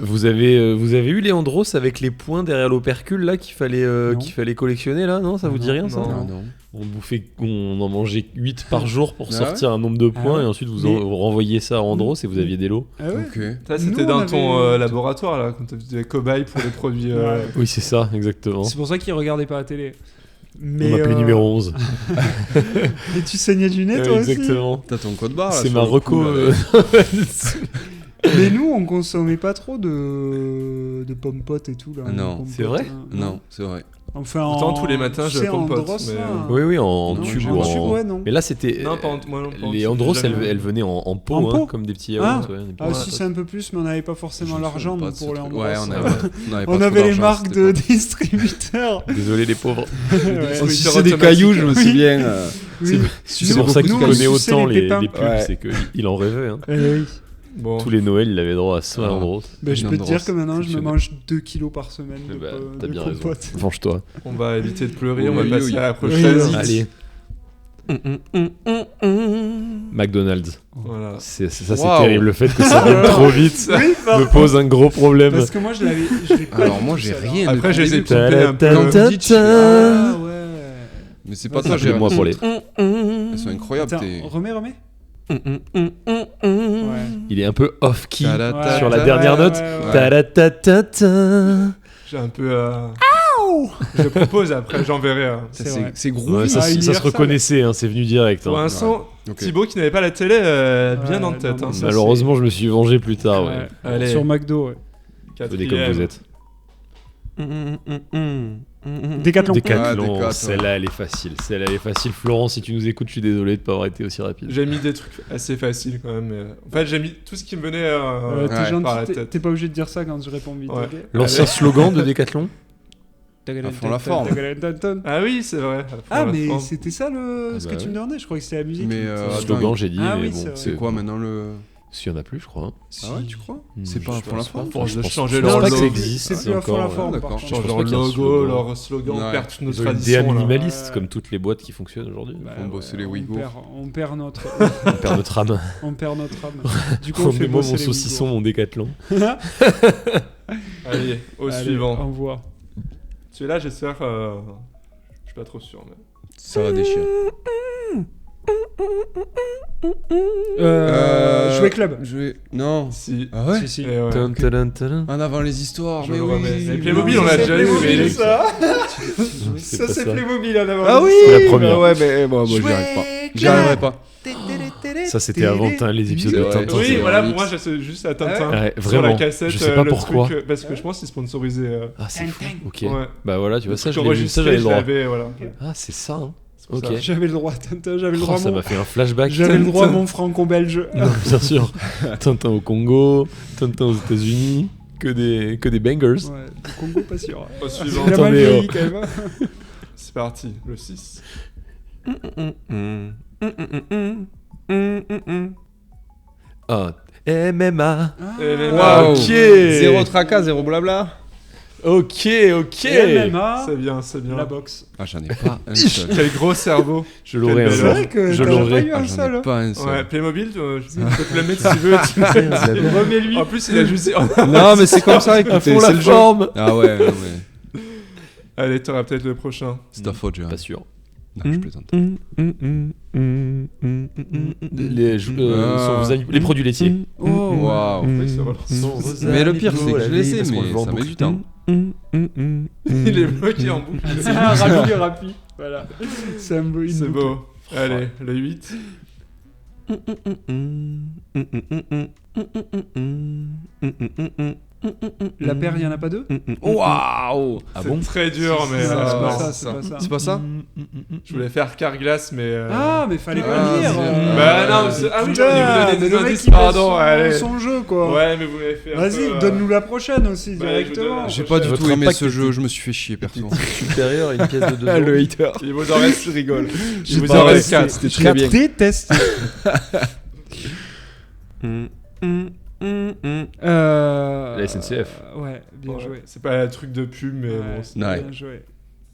Vous avez eu les Andros avec les points derrière l'opercule là qu'il fallait Non. collectionner là, non? Ça vous dit rien ça? non. Ah, non. On en mangeait 8 par jour pour Ah sortir un nombre de Ah points ouais. et ensuite vous Mais- renvoyez ça à Andros et vous aviez des lots. Ah ouais. Ok. Ça, c'était Nous, dans on ton avait- laboratoire, là, quand tu faisais cobaye pour les produits. Ouais. Oui, c'est ça, exactement. C'est pour ça qu'ils regardaient pas la télé. On Mais, m'appelait numéro 11. Et tu saignais du nez, toi aussi. Exactement. T'as ton code barre là. C'est sur ma le reco. cou, là. Mais nous, on consommait pas trop de pommes potes et tout. Là, Non. pommes C'est potes, vrai hein. Non, c'est vrai. Enfin, Pourtant, en- tous les matins, tu j'ai sais, la pomme en pote, brosse, mais- là. Oui, oui, en Non, tube j'ai ou en tube, en. ouais, non. Mais là, c'était. Non, pas en- moi non, pas en Les tube, Andros, jamais. elles venaient en pot, En pot comme des petits Ah. yaourts. ouais, des petits- Ah, Ouais, si, c'est un peu plus, mais on n'avait pas forcément Je me l'argent souviens pas nous, de ce pour les truc. Andros. Ouais, on avait pas On trop avait les d'argent, marques c'était de pas- distributeurs. Désolé les pauvres. Ouais. On Oui, suçait sur des automatique. cailloux, je me Oui. souviens. Oui. C'est pour ça qu'il Nous, on connaît suçait autant les les pépins. pubs, Ouais. c'est qu'il en rêvait. Hein. Oui. Bon. Tous les Noëls, il avait droit à ça Ah. en gros. Bah, je peux te dire que maintenant, je me exceptionnel. mange 2 kilos par semaine de, Bah, de t'as bien raison. compote. Venge-toi. On va éviter de pleurer, on Oui, va oui, passer oui. à la prochaine. Oui, Allez, McDonald's. Voilà. Ça, c'est Waouh. terrible. Le fait que ça vienne trop vite Oui, par me pose un gros problème. Parce que moi, je l'ai pas Alors du moi tout, j'ai ça, là. rien. Après, de je les ai terrible. coupés un peu. Quand vous dites, Ah ouais. mais c'est pas Vas-y, toi, j'ai Appelez-moi pour les. Elles sont incroyables. Attends, tes- remets. Ouais. Il est un peu off-key Ta-da-ta-ta. sur la dernière note. Ouais. Ta-da-ta-ta-ta. J'ai un peu. Je propose après, j'enverrai. Ça, C'est vrai. c'est Ouais, groovy. ça, Ah, ça se Universal. reconnaissait, hein, c'est venu direct. hein. Pour l'instant, Ok. Thibaut qui n'avait pas la télé, bien Ouais, en tête. non, Hein. ça, Malheureusement, je me suis vengé plus tard. Ouais. Ouais. Allez. Sur McDo, ouais. Venez comme vous êtes. Décathlon. Décathlon, Décathlon. celle-là elle est facile. Celle-là elle est facile. Florent, si tu nous écoutes, je suis désolé de pas avoir été aussi rapide. J'ai mis des trucs assez faciles quand même. En fait, j'ai mis tout ce qui me venait T'es Ouais, gentil, par la t'es- tête. t'es pas obligé de dire ça quand je réponds vite. Ouais. ok L'ancien slogan de Décathlon. À fond la forme. Ah oui, c'est vrai. Ah, Voilà. mais Bon. c'était ça ce bah que tu ouais. me demandais. Je crois que c'était la musique. Mais Le attends, slogan, j'ai dit, Ah mais oui, bon. c'est vrai. c'est quoi maintenant le. S'il y en a plus, je crois. hein. Ah ouais, tu crois Hmm, C'est pas je à fond la pense forme. pas. Force Je de pense- changer je pense leur pas que ça logo. existe. C'est plus à fond la encore, forme, ouais, par d'accord. contre. Change Je leur crois qu'il y a un logo, slogan. leur slogan, on Ouais. perd toutes nos Ils ont une DA traditions. là. minimaliste comme toutes les boîtes qui fonctionnent aujourd'hui. Bah, Font bosser les on Ouïghours. perd notre On perd notre âme. on perd notre âme. Du coup, on fait Rendez-moi bosser mon les saucisson, mon Décathlon. Ouïghours. Allez, au Allez, suivant. Au revoir. Celui-là, j'espère. Je suis pas trop sûr. Mais... Ça va déchirer. Jouer club. Jouer. Non. Si. Ah ouais Si, si. Et ouais. Tum, tadam, tadam. En avant les histoires, Je mais le oui. remets. Les oui, Playmobil, oui. on l'a Ça, déjà c'est eu, mais Playmobil, les- ça. C'est Ça, pas c'est ça. Playmobil en avant. Ah oui C'est la première. Ouais, mais bon, j'y arrive pas. J'y arriverai pas. Ça, c'était avant les épisodes C'est de vrai. Tintin. Oui, c'est voilà, un pour mix. moi, c'est juste à Tintin. Ouais, Sur la vraiment. cassette, Je sais pas le pourquoi. truc, parce que je pense qu'ils sponsorisaient. Ah, c'est fou. Ok. Ouais. Bah voilà, tu vois, ça, je l'ai vu, enregistré, ça, j'avais le droit. voilà. Ah, c'est ça, hein. C'est pour Ok. ça. J'avais le droit, Tintin, j'avais le Oh, droit à ça mon... m'a fait un flashback. J'avais le droit à Tintin. mon franco-belge. Non, bien sûr. Tintin au Congo, Tintin aux États-Unis, que des bangers. Ouais, le Congo, pas sûr. Au suivant. Il a mal Attendez, vieilli, quand même. hein. C'est parti, le 6. Ah, MMA. Waouh. Ok. Zéro tracas, zéro blabla. Ok. Et MMA, C'est bien, c'est bien. la boxe. Ah, j'en ai pas un seul. Quel gros cerveau. Je l'aurais Quel un bel C'est jour. vrai que Je t'as l'aurais. pas eu Ah, un j'en seul. ai pas un seul. Ouais, Playmobil, je peux te le mettre si tu veux. Remets-lui. En plus, il a juste. Non, mais c'est comme ça, À écoutez, fond c'est la le jeu. forme. Ah ouais, non, mais Allez, t'auras peut-être le prochain. c'est ta faute, Gérard. Pas sûr. Non, je plaisante. Les produits laitiers. Oh, Waouh. Oui, c'est vrai. Mais le pire, c'est que je les sais, mais ça met du temps. Il est bloqué en boucle. Ah, Rapi. Voilà. C'est un beau. une C'est boucle. beau. Allez, le 8. La paire, il y en a pas deux Waouh. Ah C'est bon très dur, mais. C'est pas non. ça, c'est pas ça. C'est pas ça Je voulais faire Carglass, mais. Ah, mais fallait pas Ah, le dire. c'est- Bah non, ah oui, j'aurais dû vous donner mais des le mec, indices, il pardon, passe allez. son jeu, quoi. Ouais, mais vous l'avez fait un peu. Vas-y, donne-nous la prochaine aussi, Bah, directement. je vous donne- J'ai pas du Votre tout aimé impact ce jeu, était- je me suis fait chier, perso. Supérieur à une pièce de 2 euros. Le hater. Il vous en reste, je rigole. Il vous pas en vrai, reste 4. c'était très bien. Déteste. La SNCF. Ouais, bien joué. C'est pas un truc de pub, mais Ouais, bon. Ouais. bien joué.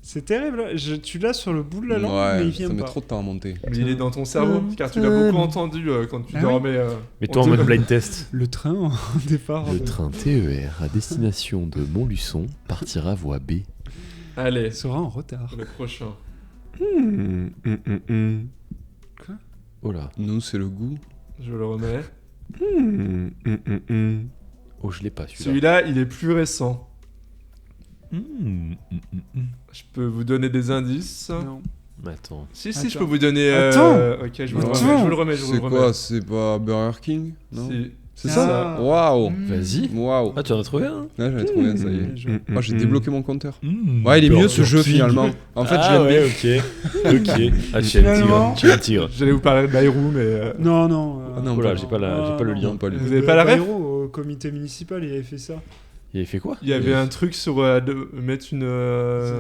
C'est terrible, hein. Tu l'as sur le bout de la langue, mais Ouais, il vient ça met pas. trop de temps à monter. Mais il est dans ton cerveau, car tu l'as beaucoup entendu quand tu Ah dormais. Mets-toi en mode blind test. Le train au départ. Le train TER à destination de Montluçon partira voie B. Allez, sera en retard. le prochain. Oh là. Nous, c'est le goût. Je le remets. Oh, je l'ai pas celui-là. Celui-là, il est plus récent. Je peux vous donner des indices. Non. Attends. Si, Attends. je peux vous donner. Attends. Ok, je vous le Attends. remets. Je vous le remets. C'est quoi C'est pas Burger King Non. Si. C'est Ah. ça Waouh. Vas-y. Waouh. Ah, tu en as trouvé un Là, j'avais trouvé un, ça y est. Bien joué. Moi, j'ai débloqué mon compteur. Ouais, il est mieux ce jeu finalement. En fait, je l'aime bien. Ok. Ah, tu es un Finalement. tigre. Tu es un tigre. J'allais vous parler de Bayrou, mais. Non, non. Ah non, Oh là, pas- j'ai pas le lien. Non, pas lui. Vous avez pas la ref Bayrou, au comité municipal, il avait fait ça. Il avait fait quoi? Il y avait un truc sur de mettre une.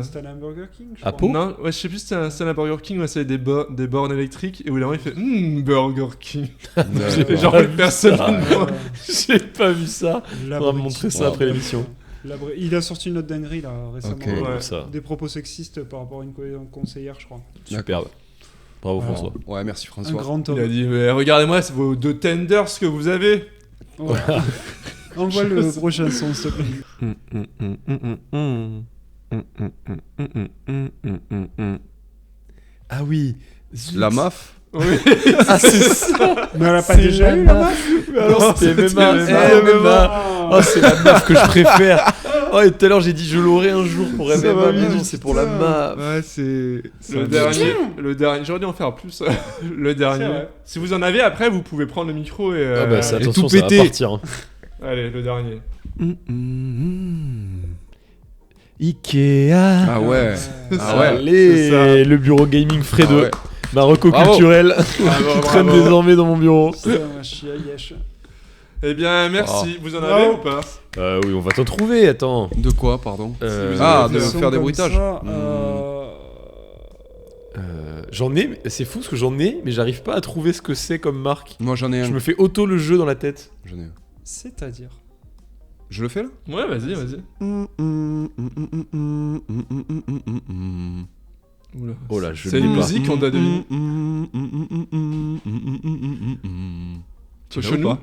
C'était un Burger King, je À crois. Pau? Non, ouais, je sais plus si c'était un Burger King ou c'est des bornes électriques. Et où là, il fait Burger King. D'accord. Genre, une personne. Euh, J'ai pas vu ça. On va me l'abruti. montrer ça après l'émission. Il a sorti une autre dinguerie là récemment. Ok. Ouais. Ça. Des propos sexistes par rapport à une conseillère, je crois. Superbe. Bravo Voilà. François. Ouais, merci Un François. grand Il homme. a dit mais regardez-moi, c'est vos 2 tenders que vous avez. Voilà. Envoie le prochain son, s'il te plaît. Ah oui. La MAF. Oui. Ah c'est ça. Mais elle a pas C'est déjà eu la la meuf. meuf. Mais alors c'était c'était MMA. MMA. Oh c'est la meuf que je préfère. Oh et tout à l'heure j'ai dit je l'aurai un jour pour Ça va MMA. Mais vite, non c'est pour la MAF. Ouais, c'est. un Le dernier, j'aurais dû en faire plus. Le dernier. vrai. Si vous en avez, après, vous pouvez prendre le micro et. Ah bah ça, et attention tout ça va péter. partir. Hein. Allez, le dernier. Ikea. Ah ouais. Ah ouais. Allez, c'est ça. le bureau gaming frais Ah de ouais. Marocco Bravo. culturel qui traîne désormais dans mon bureau. Putain, ma chiailleche. Eh bien, merci. Oh. Vous en avez ou pas? Oui, on va t'en trouver, attends. De quoi, pardon? Ah, de Son faire des comme bruitages. ça, J'en ai, c'est fou parce que j'en ai, mais j'arrive pas à trouver ce que c'est comme marque. Moi j'en ai un. Je me fais auto le jeu dans la tête. J'en ai un. C'est-à-dire. Je le fais là? Ouais, vas-y, vas-y. Oula. Oh là, je C'est l'ai une pas. musique qu'on doit deviner. Tu l'as chez ou nous? pas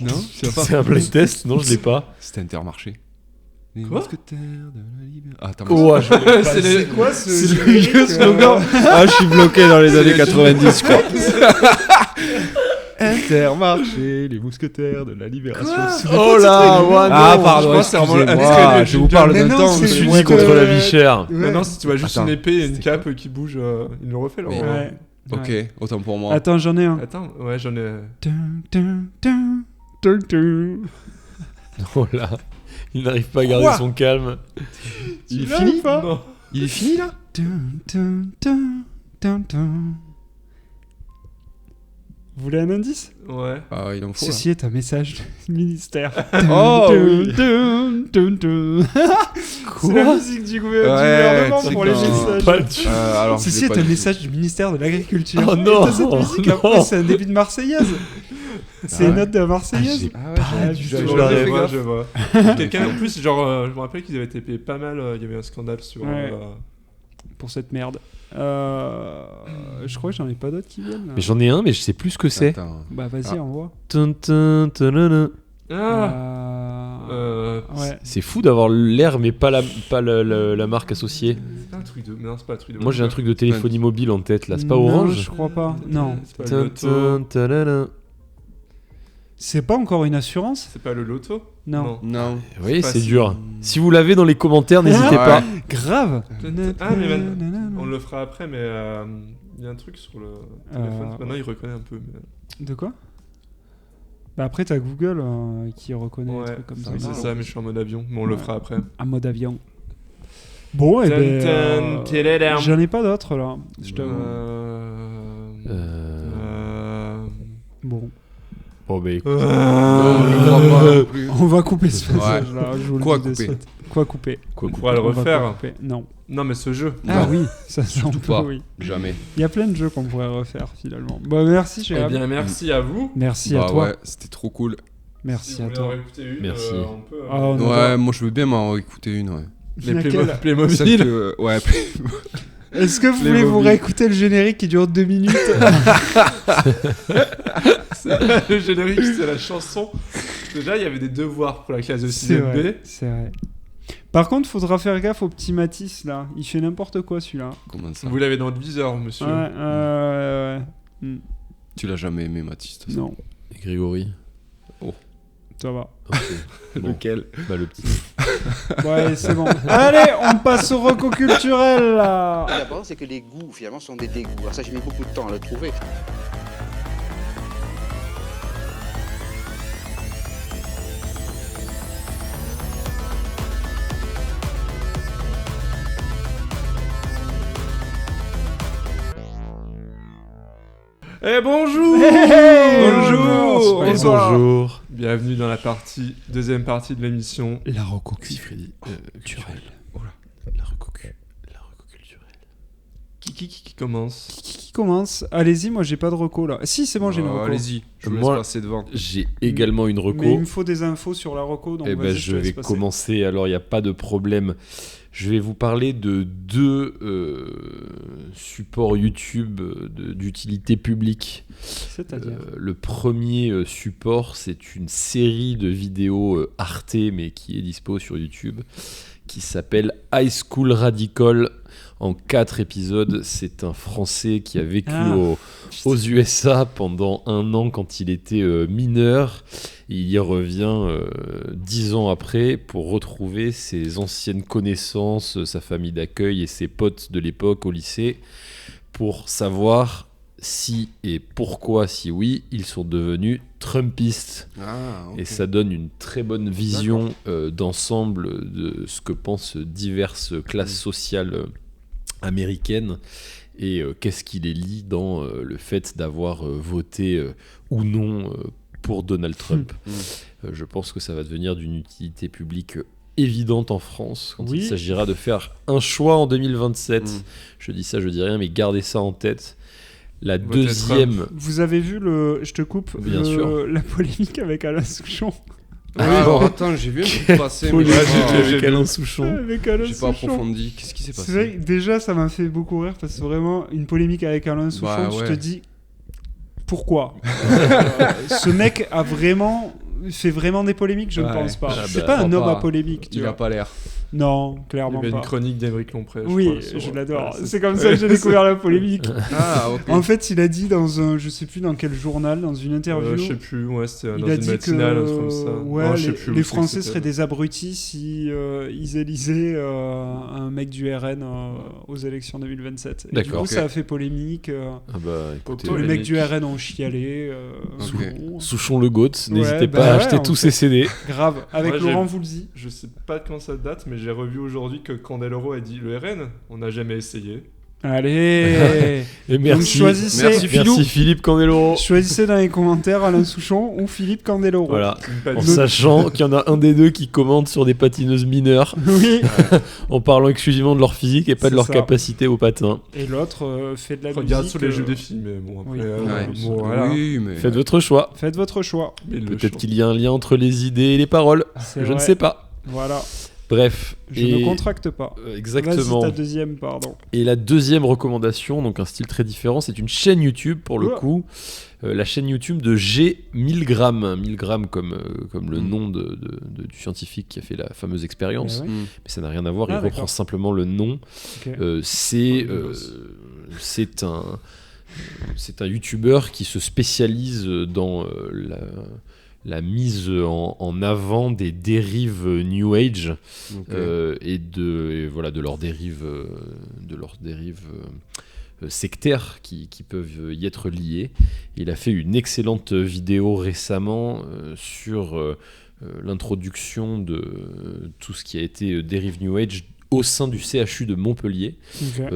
Non? Tu l'as pas? C'est un blind test, non, je l'ai pas. C'était Intermarché. Les Quoi? mousquetaires de la liberté. Ah, t'as Oh, je l'ai pas. C'est les- Quoi ce C'est le générique, vieux slogan. Ah, je suis bloqué dans les années 90, je crois. Intermarché, les mousquetaires de la libération. Oh là, ouais, Ah, non. pardon, je pense que c'est vraiment un excusez-moi, extrait de je vous Jingle. parle Mais d'un non, temps. c'est Je me suis Ouais, dit contre ouais. la vie chère. Ouais. Maintenant, si tu vois juste Attends, une épée et une c'était cape qui bouge, il le refait là. Mais- ouais. Ouais. Ok, Ouais. autant pour moi. Attends, j'en ai un. Attends, ouais, j'en ai. Oh là, il n'arrive pas à garder Quoi son calme. Il est Tu l'as fini ou pas Non. Il est fini là? Vous voulez un indice? Ouais. Ah, il en faut. là. Ceci est un message du ministère. Oh, oui. C'est la musique du gouvernement c'est pour les quand- messages. Pas du- Alors, je Ceci l'ai est pas un du tout. message du ministère de l'Agriculture. Oh Et non, t'as cette musique, non. après c'est un début de Marseillaise. C'est une ouais. note de la Marseillaise. j'ai Ah ouais, pas j'avais du dû- tout. j'avais Je jamais fait vois, gaffe. je vois. Quelqu'un en plus, genre, je me rappelle qu'ils avaient été payés pas mal. Il y avait un scandale sur. Ouais. Pour cette merde. Je crois que j'en ai pas d'autres qui viennent. là. Mais j'en ai un, mais je sais plus ce que c'est. Attends. Bah vas-y, Ah. envoie. Tun, tun, tanana. Ouais. C'est fou d'avoir l'air, mais pas la marque associée. C'est pas un truc de. Non, c'est pas un truc de. Moi j'ai un truc de téléphonie mobile en tête là, c'est pas Non, Orange? je crois pas. Non. C'est pas le Tun, loto. tun, tanana. C'est pas encore une assurance? C'est pas le loto. Non. Non. Oui, pas c'est si- dur. Si vous l'avez dans les commentaires, n'hésitez Ouais. pas. Grave. Ah, mais on le fera après, mais il y a un truc sur le téléphone. Maintenant, il reconnaît un peu. Mais... De quoi? Bah après t'as Google qui reconnaît Ouais, des trucs comme ça. c'est ça, mais je suis en mode avion. Mais on le fera après. En mode avion. Bon, et ben. J'en ai pas d'autres là. Je t'avoue. Bon. Bon bah écoute. Non, je crois pas non plus. On va couper ce Ouais. passage là. Je vous le Quoi dis de couper suite. Quoi couper? On pourra le On va refaire. pas couper. Non. Non, mais ce jeu. Ah Non. oui, ça on Surtout peut, pas. oui. Jamais. Il y a plein de jeux qu'on pourrait refaire finalement. Bon, merci Eh Gérard. bien, merci à vous. Merci Bah à toi. ouais, c'était trop cool. Merci Si à vous voulez en toi. réécouter une, Merci. on peut. Ah, on Ouais, adore. moi je veux bien m'en écouter une, ouais. Les Laquelle Playmobil. Celle que... Ouais, Est-ce que vous Les voulez vous mobiles. réécouter le générique qui dure 2 minutes? Le générique, c'est la chanson. Déjà, il y avait des devoirs pour la classe de C'est 6ème vrai, B. c'est vrai. Par contre, faudra faire gaffe au petit Matisse là. Il fait n'importe quoi celui-là. Comment ça? Vous l'avez dans le viseur, monsieur. Ouais. Tu l'as jamais aimé, Mathis, toi, ça. Non, Et Grégory. ça va. Ok. Bon. Lequel? Bah le petit. Ouais, c'est bon. Allez, on passe au reco culturel là. D'abord, c'est que les goûts, finalement, sont des dégoûts. Alors ça, j'ai mis beaucoup de temps à le trouver. Eh bonjour. Hey, Bonjour. bonjour. Et bonjour. Bienvenue dans la deuxième partie de l'émission. La reco culturelle. La reco culturelle. Qui commence? Qui commence? Allez-y, moi j'ai pas de reco là. Si, c'est bon, j'ai une reco. Allez-y, je vous laisse Moi, passer devant. J'ai également une reco. Mais il me faut des infos sur la reco, donc Eh ben, vas-y, je te laisse vais passer. commencer, alors il n'y a pas de problème. Je vais vous parler de deux supports YouTube d'utilité publique. C'est-à-dire Le premier support, c'est une série de vidéos Arte, mais qui est dispo sur YouTube, qui s'appelle High School Radical en 4 épisodes. C'est un Français qui a vécu aux USA pendant 1 an quand il était mineur. Il y revient 10 ans après pour retrouver ses anciennes connaissances, sa famille d'accueil et ses potes de l'époque au lycée, pour savoir si et pourquoi, si oui, ils sont devenus Trumpistes. Et ça donne une très bonne vision d'ensemble de ce que pensent diverses classes sociales américaines et qu'est-ce qui les lie dans le fait d'avoir voté ou non pour Donald Trump. Je pense que ça va devenir d'une utilité publique évidente en France quand il s'agira de faire un choix en 2027. Je dis ça, je dis rien, mais gardez ça en tête. La deuxième... Vous avez vu je te coupe, Bien sûr. la polémique avec Alain Souchon? Alors attends, j'ai vu un truc passer, mais avec Alain Souchon. J'ai pas approfondi. Qu'est-ce qui s'est passé? C'est vrai, déjà ça m'a fait beaucoup rire parce que vraiment une polémique avec Alain Souchon, tu te dis pourquoi? Ce mec fait vraiment des polémiques, je ne pense pas. C'est pas un homme à polémique, tu vois. Il a pas l'air. Non, clairement Il y avait pas. une chronique d'Émeric Lompré. Oui, je l'adore. C'est comme ça que j'ai découvert la polémique. Ok. En fait, il a dit dans un, je sais plus dans quel journal, dans une interview. Je sais plus, c'était il dans a une dit matinale, que un truc comme ça. ouais, Je sais plus où les c'est que Français c'était. seraient des abrutis si ils élisaient un mec du RN aux élections 2027. Et du coup, ça a fait polémique. Écoutez, les mecs du RN ont chialé. Souchon le GOAT, n'hésitez pas à acheter tous ses CD. Grave, avec Laurent Voulzy. Je sais pas quand ça date, mais j'ai revu aujourd'hui que Candeloro a dit le RN, on n'a jamais essayé. Allez. Et merci. Merci Philippe Candeloro. Choisissez dans les commentaires Alain Souchon ou Philippe Candeloro. Voilà. En sachant qu'il y en a un des deux qui commente sur des patineuses mineures. Oui. En parlant exclusivement de leur physique et pas de leur capacité au patin. Et l'autre fait de la musique. Regarde sur les jeux des filles, mais bon après. Oui, mais... Faites votre choix. Faites votre choix. Peut-être qu'il y a un lien entre les idées et les paroles. Je ne sais pas. Voilà. Bref. Je ne contracte pas. Exactement. Vas-y, ta deuxième, pardon. Et la deuxième recommandation, donc un style très différent, c'est une chaîne YouTube pour le coup. La chaîne YouTube de G. Milgram. Milgram comme le nom du scientifique qui a fait la fameuse expérience. Mais ça n'a rien à voir, il reprend simplement le nom. C'est un YouTuber qui se spécialise dans la mise en avant des dérives New Age et de leurs dérives sectaires qui peuvent y être liées. Il a fait une excellente vidéo récemment sur l'introduction de tout ce qui a été dérive New Age au sein du CHU de Montpellier,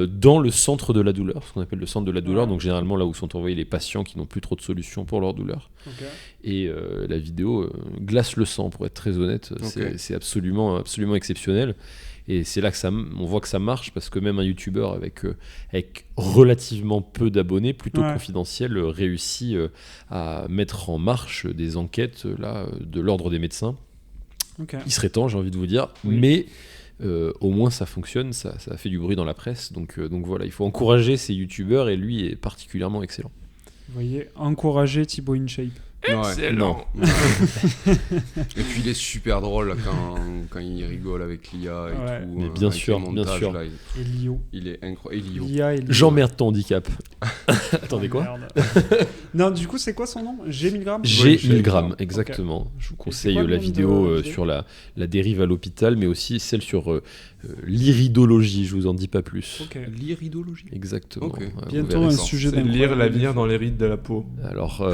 dans le centre de la douleur, ce qu'on appelle le centre de la douleur, donc généralement là où sont envoyés les patients qui n'ont plus trop de solutions pour leur douleur. Et la vidéo glace le sang, pour être très honnête, c'est absolument exceptionnel. Et c'est là que on voit que ça marche, parce que même un YouTuber avec relativement peu d'abonnés, plutôt confidentiel, réussit à mettre en marche des enquêtes de l'ordre des médecins. Il serait temps, j'ai envie de vous dire, mais... au moins ça fonctionne, ça a fait du bruit dans la presse, donc voilà, il faut encourager ces youtubeurs et lui est particulièrement excellent. Vous voyez, encourager Thibaut InShape. Excellent. Et puis il est super drôle là, quand il rigole avec l'IA et tout. Mais bien sûr, montages, bien sûr. Là, Et Lio. Il est incroyable. J'emmerde ton handicap. Attendez, quoi? Non, du coup, c'est quoi son nom? G. Milgram? G. Milgram, exactement. Je vous conseille la vidéo sur la dérive à l'hôpital, mais aussi celle sur l'iridologie, je vous en dis pas plus. L'iridologie? Exactement. Bientôt un sujet c'est lire l'avenir dans les rides de la peau. Alors,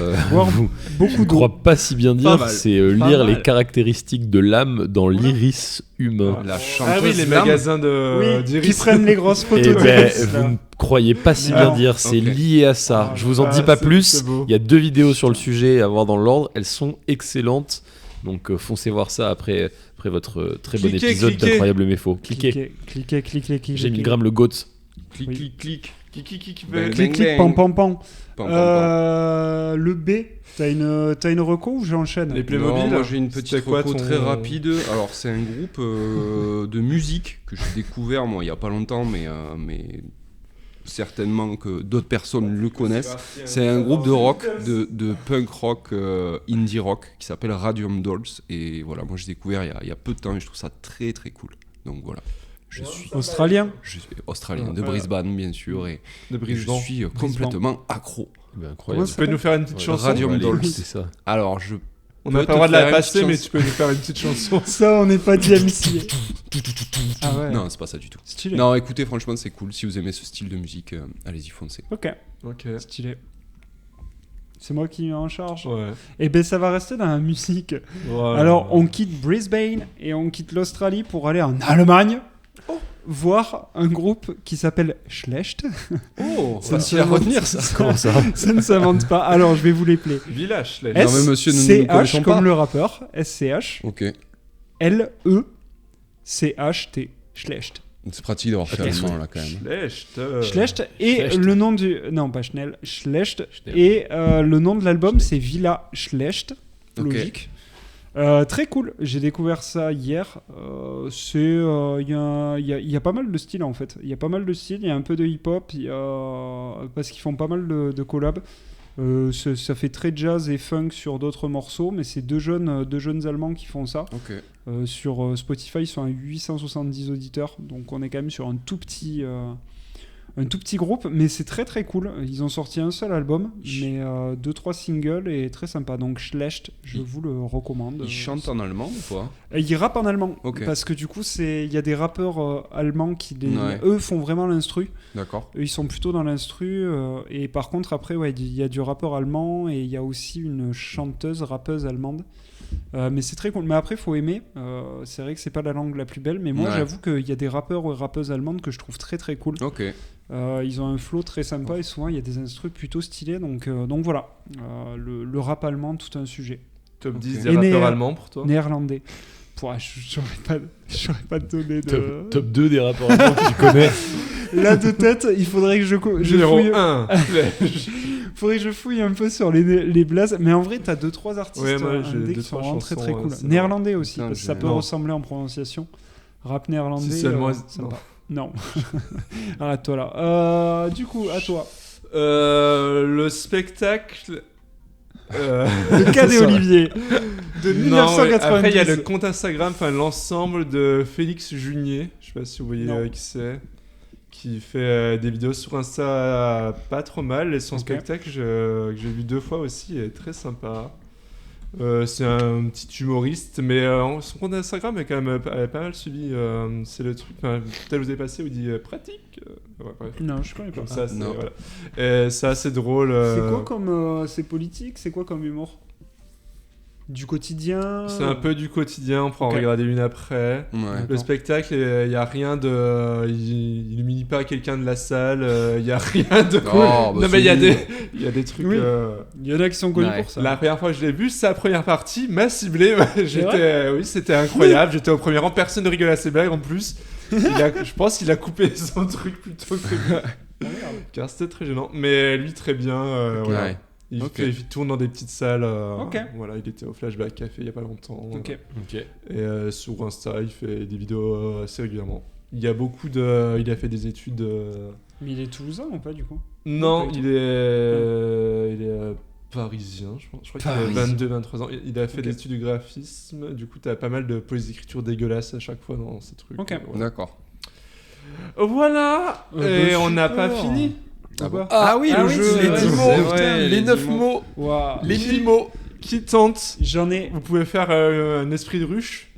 beaucoup Je d'eau. crois pas si bien Pas dire, mal. c'est Pas lire mal. les caractéristiques de l'âme dans l'iris humain. La Ah chanteuse oui, les d'âme. magasins de Oui, d'Iris. qui prennent les grosses photos. Eh de ben, Iris, là. vous ne croyez pas si Mais bien non. dire, c'est Ok. lié à ça. Ah, Je vous en dis ah, pas c'est plus. beau. Il y a 2 vidéos sur le sujet à voir dans l'ordre. Elles sont excellentes. Donc foncez voir ça après votre très bon Cliquez, épisode cliquez. d'Incroyable mais faux. Cliquez. Cliquez. J'ai mis Graham le goat. Clic, Oui. clic, clic. Qui Bang, Clic, bang, clic, bang. pam, pam, pam. Pam, pam, pam. Le B, t'as une reco ou j'enchaîne? Les Playmobil, Non, moi j'ai une c'était petite quoi reco ton- très rapide. Alors c'est un groupe de musique que j'ai découvert moi il y a pas longtemps, mais certainement que d'autres personnes le connaissent. C'est un groupe de rock, de punk rock, indie rock qui s'appelle Radium Dolls. Et voilà, moi j'ai découvert il y a peu de temps et je trouve ça très très cool. Donc voilà. Je suis Australien. australien, de Voilà. Brisbane bien sûr, et de je Brisbane. suis complètement accro. Ben, incroyable. Tu peux nous faire une petite Ouais, chanson Radium allez, Dolls. C'est ça. Alors je On n'a peux pas te le droit de faire la une passer, petite mais chanson. tu peux nous faire une petite chanson. Ça, on n'est pas DMC. Ah ouais. Non, c'est pas ça du tout. Stylé. Non, écoutez, franchement, c'est cool. Si vous aimez ce style de musique, allez-y, foncez. Ok, Ok. stylé. C'est moi qui est en charge. Ouais. Et ben ça va rester dans la musique. Voilà. Alors on quitte Brisbane et on quitte l'Australie pour aller en Allemagne. Voir un groupe qui s'appelle Schlecht. Oh, Ça ne facile à s'invente- retenir ça. Comment ça? Ça ne s'invente pas. Alors je vais vous les plaire. Village, là. Non, mais monsieur, nous ne SCH connaissons comme pas. le rappeur. SCH. Ok. L-E-C-H-T. Schlecht. C'est pratique d'avoir fait allemand là quand même. Schlecht. Schlecht. Et Schlecht. le nom du... Non, pas Schnell. Schlecht. Schnell. Et le nom de l'album, c'est Villa Schlecht. Ok. Logique. Très cool. J'ai découvert ça hier. Il y a pas mal de styles en fait. Il y a pas mal de styles. Il y a un peu de hip-hop. Parce qu'ils font pas mal de collabs. Ça fait très jazz et funk sur d'autres morceaux, mais c'est deux jeunes Allemands qui font ça. Ok. Sur Spotify, ils sont à 870 auditeurs, donc on est quand même sur un tout petit groupe, mais c'est très très cool. Ils ont sorti un seul album, mais 2-3 singles et très sympa. Donc Schlecht, je vous le recommande. Ils chantent en allemand ou pas? Ils rappent en allemand, Ok. parce que du coup, il y a des rappeurs allemands qui, Ouais. eux, font vraiment l'instru. D'accord. Eux, ils sont plutôt dans l'instru. Et par contre, après, ouais, il y a du rappeur allemand et il y a aussi une rappeuse allemande. Mais c'est très cool. Mais après, il faut aimer. C'est vrai que c'est pas la langue la plus belle, mais moi, Ouais. j'avoue qu'il y a des rappeurs ou rappeuses allemandes que je trouve très très cool. Ok. Ils ont un flow très sympa et souvent, il y a des instrus plutôt stylés. Donc voilà. Le rap allemand, tout un sujet. Top 10 Et des rappeurs allemands pour toi. Néerlandais. J'aurais pas donné de... Top 2 des rapports allemands que tu connais. Là de tête, il faudrait que je Numéro fouille... 1. Faudrait que je fouille un peu sur les blazes. Mais en vrai, t'as 2-3 artistes Ouais, moi, j'ai indés deux, qui sont trois vraiment très très chansons, cool. c'est Néerlandais aussi, Putain, parce que ça peut non. ressembler en prononciation. Rap néerlandais. Si seulement- sympa. Non. Arrête-toi là. Du coup, à toi. Le spectacle. Le cas des Ça. Olivier de Non, ouais. 1990. Après, il y a le compte Instagram, enfin l'ensemble de Félix Junier. Je sais pas si vous voyez Non. qui c'est. Qui fait des vidéos sur Insta pas trop mal. Et son Ok. spectacle, que j'ai vu 2 fois aussi, est très sympa. C'est un petit humoriste, mais son compte Instagram est quand même pas mal suivi. C'est le truc, peut-être vous avez passé où il dit pratique. Ouais, bref. Non, je connais pas. Comme ça, c'est non. voilà. Et c'est assez drôle. C'est quoi comme. C'est politique? C'est quoi comme humour? Du quotidien? C'est un peu du quotidien, on pourra en Ok. regarder une après. Ouais. Le spectacle, il n'y a rien de. Il humilie pas quelqu'un de la salle, il n'y a rien de cool. bah non, mais il y a si. des trucs. Oui. Il y en a qui sont connus Ouais. pour ça. La première fois que je l'ai vu, sa première partie m'a ciblé. Oui, c'était incroyable. J'étais au premier rang, personne ne rigolait à ses blagues en plus. Je pense qu'il a coupé son truc plutôt que. Car c'était très gênant. Mais lui, très bien. Voilà. Ouais. Il tourne dans des petites salles. Ok. Voilà, il était au Flashback Café il y a pas longtemps. Ok. Et sur Insta, il fait des vidéos assez régulièrement. Il a fait des études. Mais il est toulousain ou pas du coup? Non, Ok. il est parisien, je pense. Je crois qu'il a 22-23 ans. Il a fait Ok. des études de graphisme. Du coup, t'as pas mal de police d'écriture dégueulasses à chaque fois dans ces trucs. Ok. Voilà. D'accord. Voilà. Et on n'a pas super. fini. Ah bon Ah oui, le jeu, c'est les vrai, 10 c'est mots, vrai, putain, les les 10 9 mots. mots, Waouh. les 10 mots. Qui tente. J'en ai Vous pouvez faire un esprit de ruche.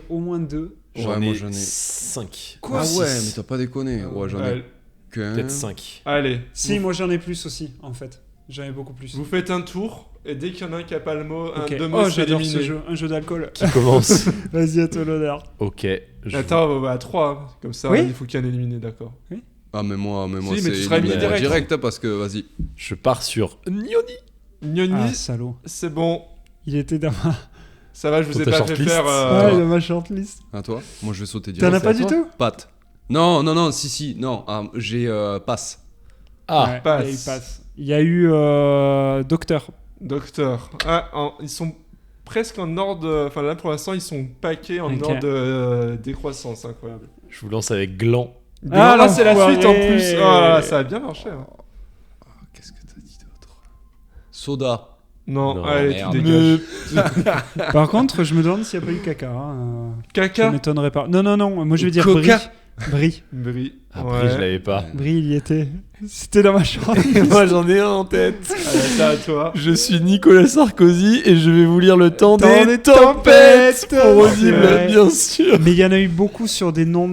au moins 2. Ouais, moi j'en ai. 5. Quoi? Ah ouais, mais t'as pas déconné. Ouais, j'en ai Allez. qu'un. Peut-être 5. Allez. Si, moi j'en ai plus aussi en fait. J'en ai beaucoup plus. Vous faites un tour Et dès qu'il y en a un qui a pas le mot, Ok. deux mots, c'est j'adore éliminé. ce jeu, un jeu d'alcool. Qui commence? Vas-y, à toi l'honneur. Ok. Attends, à 3, comme ça, Oui. il faut qu'il y en ait éliminé, d'accord. Ah, mais moi, Si, c'est mais tu seras éliminé direct. hein, parce que, vas-y. Je pars sur Nioni. Nioni, Ah, salaud. c'est bon. Il était dans ma... Ça va, je vous Sur ai ta pas fait shortlist. faire... Ouais, dans ma shortlist. À toi. Moi, je vais sauter direct. T'en as pas du tout? Pat. Non, si, non. J'ai passe. Ah, Ouais, passe. il y a eu passe. Il y a eu Docteur. Docteur. Ah, ils sont presque en ordre... Enfin, là, pour l'instant, ils sont paquets en Ok. ordre de décroissance. Incroyable. je vous lance avec Gland. Ah, là, c'est la l'enfoiré. suite en plus. Oh là là, ça a bien marché. Hein. Qu'est-ce que t'as dit d'autre? Soda. Non, Non, allez, merde. tu dégages. Par contre, je me demande s'il n'y a pas eu caca. Ça Caca. m'étonnerait pas. Non, moi je vais dire Coca. Brie. Brie. Après, je l'avais pas. Brie, il y était. C'était dans ma shortlist. Moi, j'en ai un en tête. Allez, c'est à toi. Je suis Nicolas Sarkozy et je vais vous lire le temps Temps des des tempêtes tempêtes. pour C'est audible, vrai. bien sûr. Mais il y en a eu beaucoup sur des noms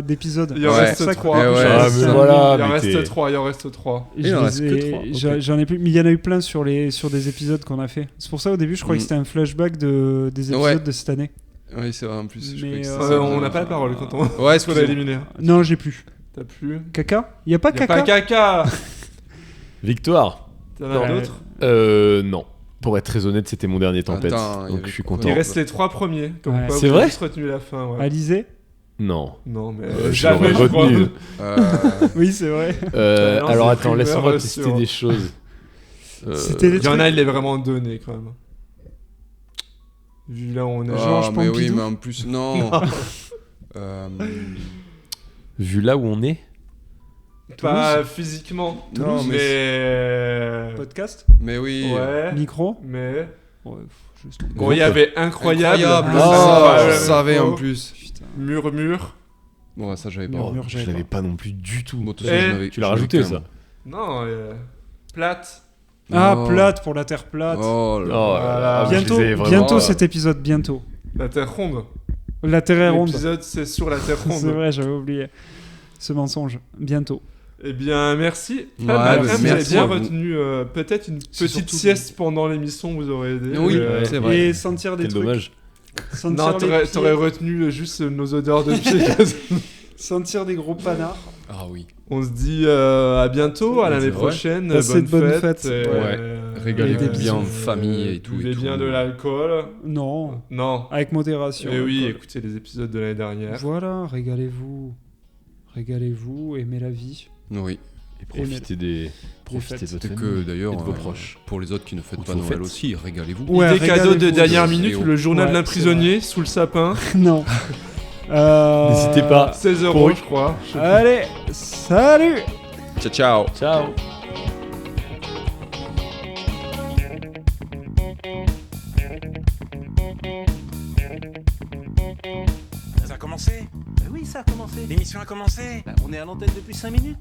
d'épisodes. Il en Ouais. reste 3. Ouais, ouais. Ah, mais voilà, Il en mais reste t'es- 3, il en reste 3. Il en reste que trois, ok. J'en ai plus, mais il y en a eu plein sur des épisodes qu'on a fait. C'est pour ça au début je croyais que c'était un flashback des épisodes Ouais. de cette année. Oui, c'est vrai, en plus. je Mais, croyais que c'était on ça. n'a pas la parole quand on... Ouais, Parce qu'on a excusez-moi. éliminé. Non, j'ai plus. T'as plus... Caca? Il y a pas Y a caca? pas caca. Victoire. T'en as d'autres? Non. Pour être très honnête, c'était mon dernier tempête. Attends, il y donc avait je suis quoi? content. Il reste les 3 premiers. Comme Ouais. quoi, C'est vous vrai avez juste retenu la fin. Ouais. Alizé? Non. Non, mais Je jamais l'aurais je crois. retenu. Oui, c'est vrai. Non, Alors c'est attends, primeur, laisse-moi tester sûr. des choses. C'était les Il y en trucs- a, il est vraiment donné quand même. Vu là où on est. Ah, Georges mais oui, Pompidou. mais en plus, non. Vu là où on est. Pas physiquement. Non, mais. Podcast? Mais oui. Ouais. Micro? Mais. Ouais, juste... Bon, il y avait incroyable. Incroyable. Ah, ça, je ouais. savais en plus. Putain. Murmure. Bon, ça, j'avais pas. Murmure, Je j'avais l'avais pas non plus du tout. Bon, de toute façon, Eh, je l'avais- Tu l'as je l'avais rajouté quand ça. même. Non, plate. Ah, Oh. plate pour la Terre plate. Oh là Oh, là. Voilà. Bientôt, je les ai vraiment- bientôt cet épisode, bientôt. La Terre ronde. La Terre est ronde. L'épisode, c'est sur la Terre ronde. C'est vrai, j'avais oublié ce mensonge. Bientôt. Eh bien, merci. Ouais, Ah, bah, vous avez merci bien à vous. retenu peut-être une C'est petite surtout- sieste pendant l'émission, vous aurait aidé. Oui, mais, c'est vrai. Et sentir des Quel trucs. dommage. Sentir Non, les pieds. t'aurais retenu juste nos odeurs de pied. Sentir des gros panards. Ah oui. On se dit à bientôt, à l'année C'est vrai. prochaine. Passez de bonnes fêtes. et, Ouais. Régalez-vous des bien en bisous. famille et tout. Buvez et bien tout. de l'alcool. Non, Non. avec modération. Et oui, alcool. écoutez les épisodes de l'année dernière. Voilà, régalez-vous. Régalez-vous, aimez la vie. Oui. Et profitez des. Profitez de fêtes. votre C'est famille que d'ailleurs, et de vos proches. pour les autres qui ne fêtent Ou pas vos Noël fêtes. aussi, régalez-vous. Ouais, Idée cadeau de régalez-vous. dernière Et minute, oh. le journal Ouais, d'un c'est prisonnier sous le sapin. Non. N'hésitez pas. 16 Pour- €, je crois. Allez, salut. Ciao, ciao. Ciao. Ça a commencé? Oui, ça a commencé. L'émission a commencé. On est à l'antenne depuis 5 minutes.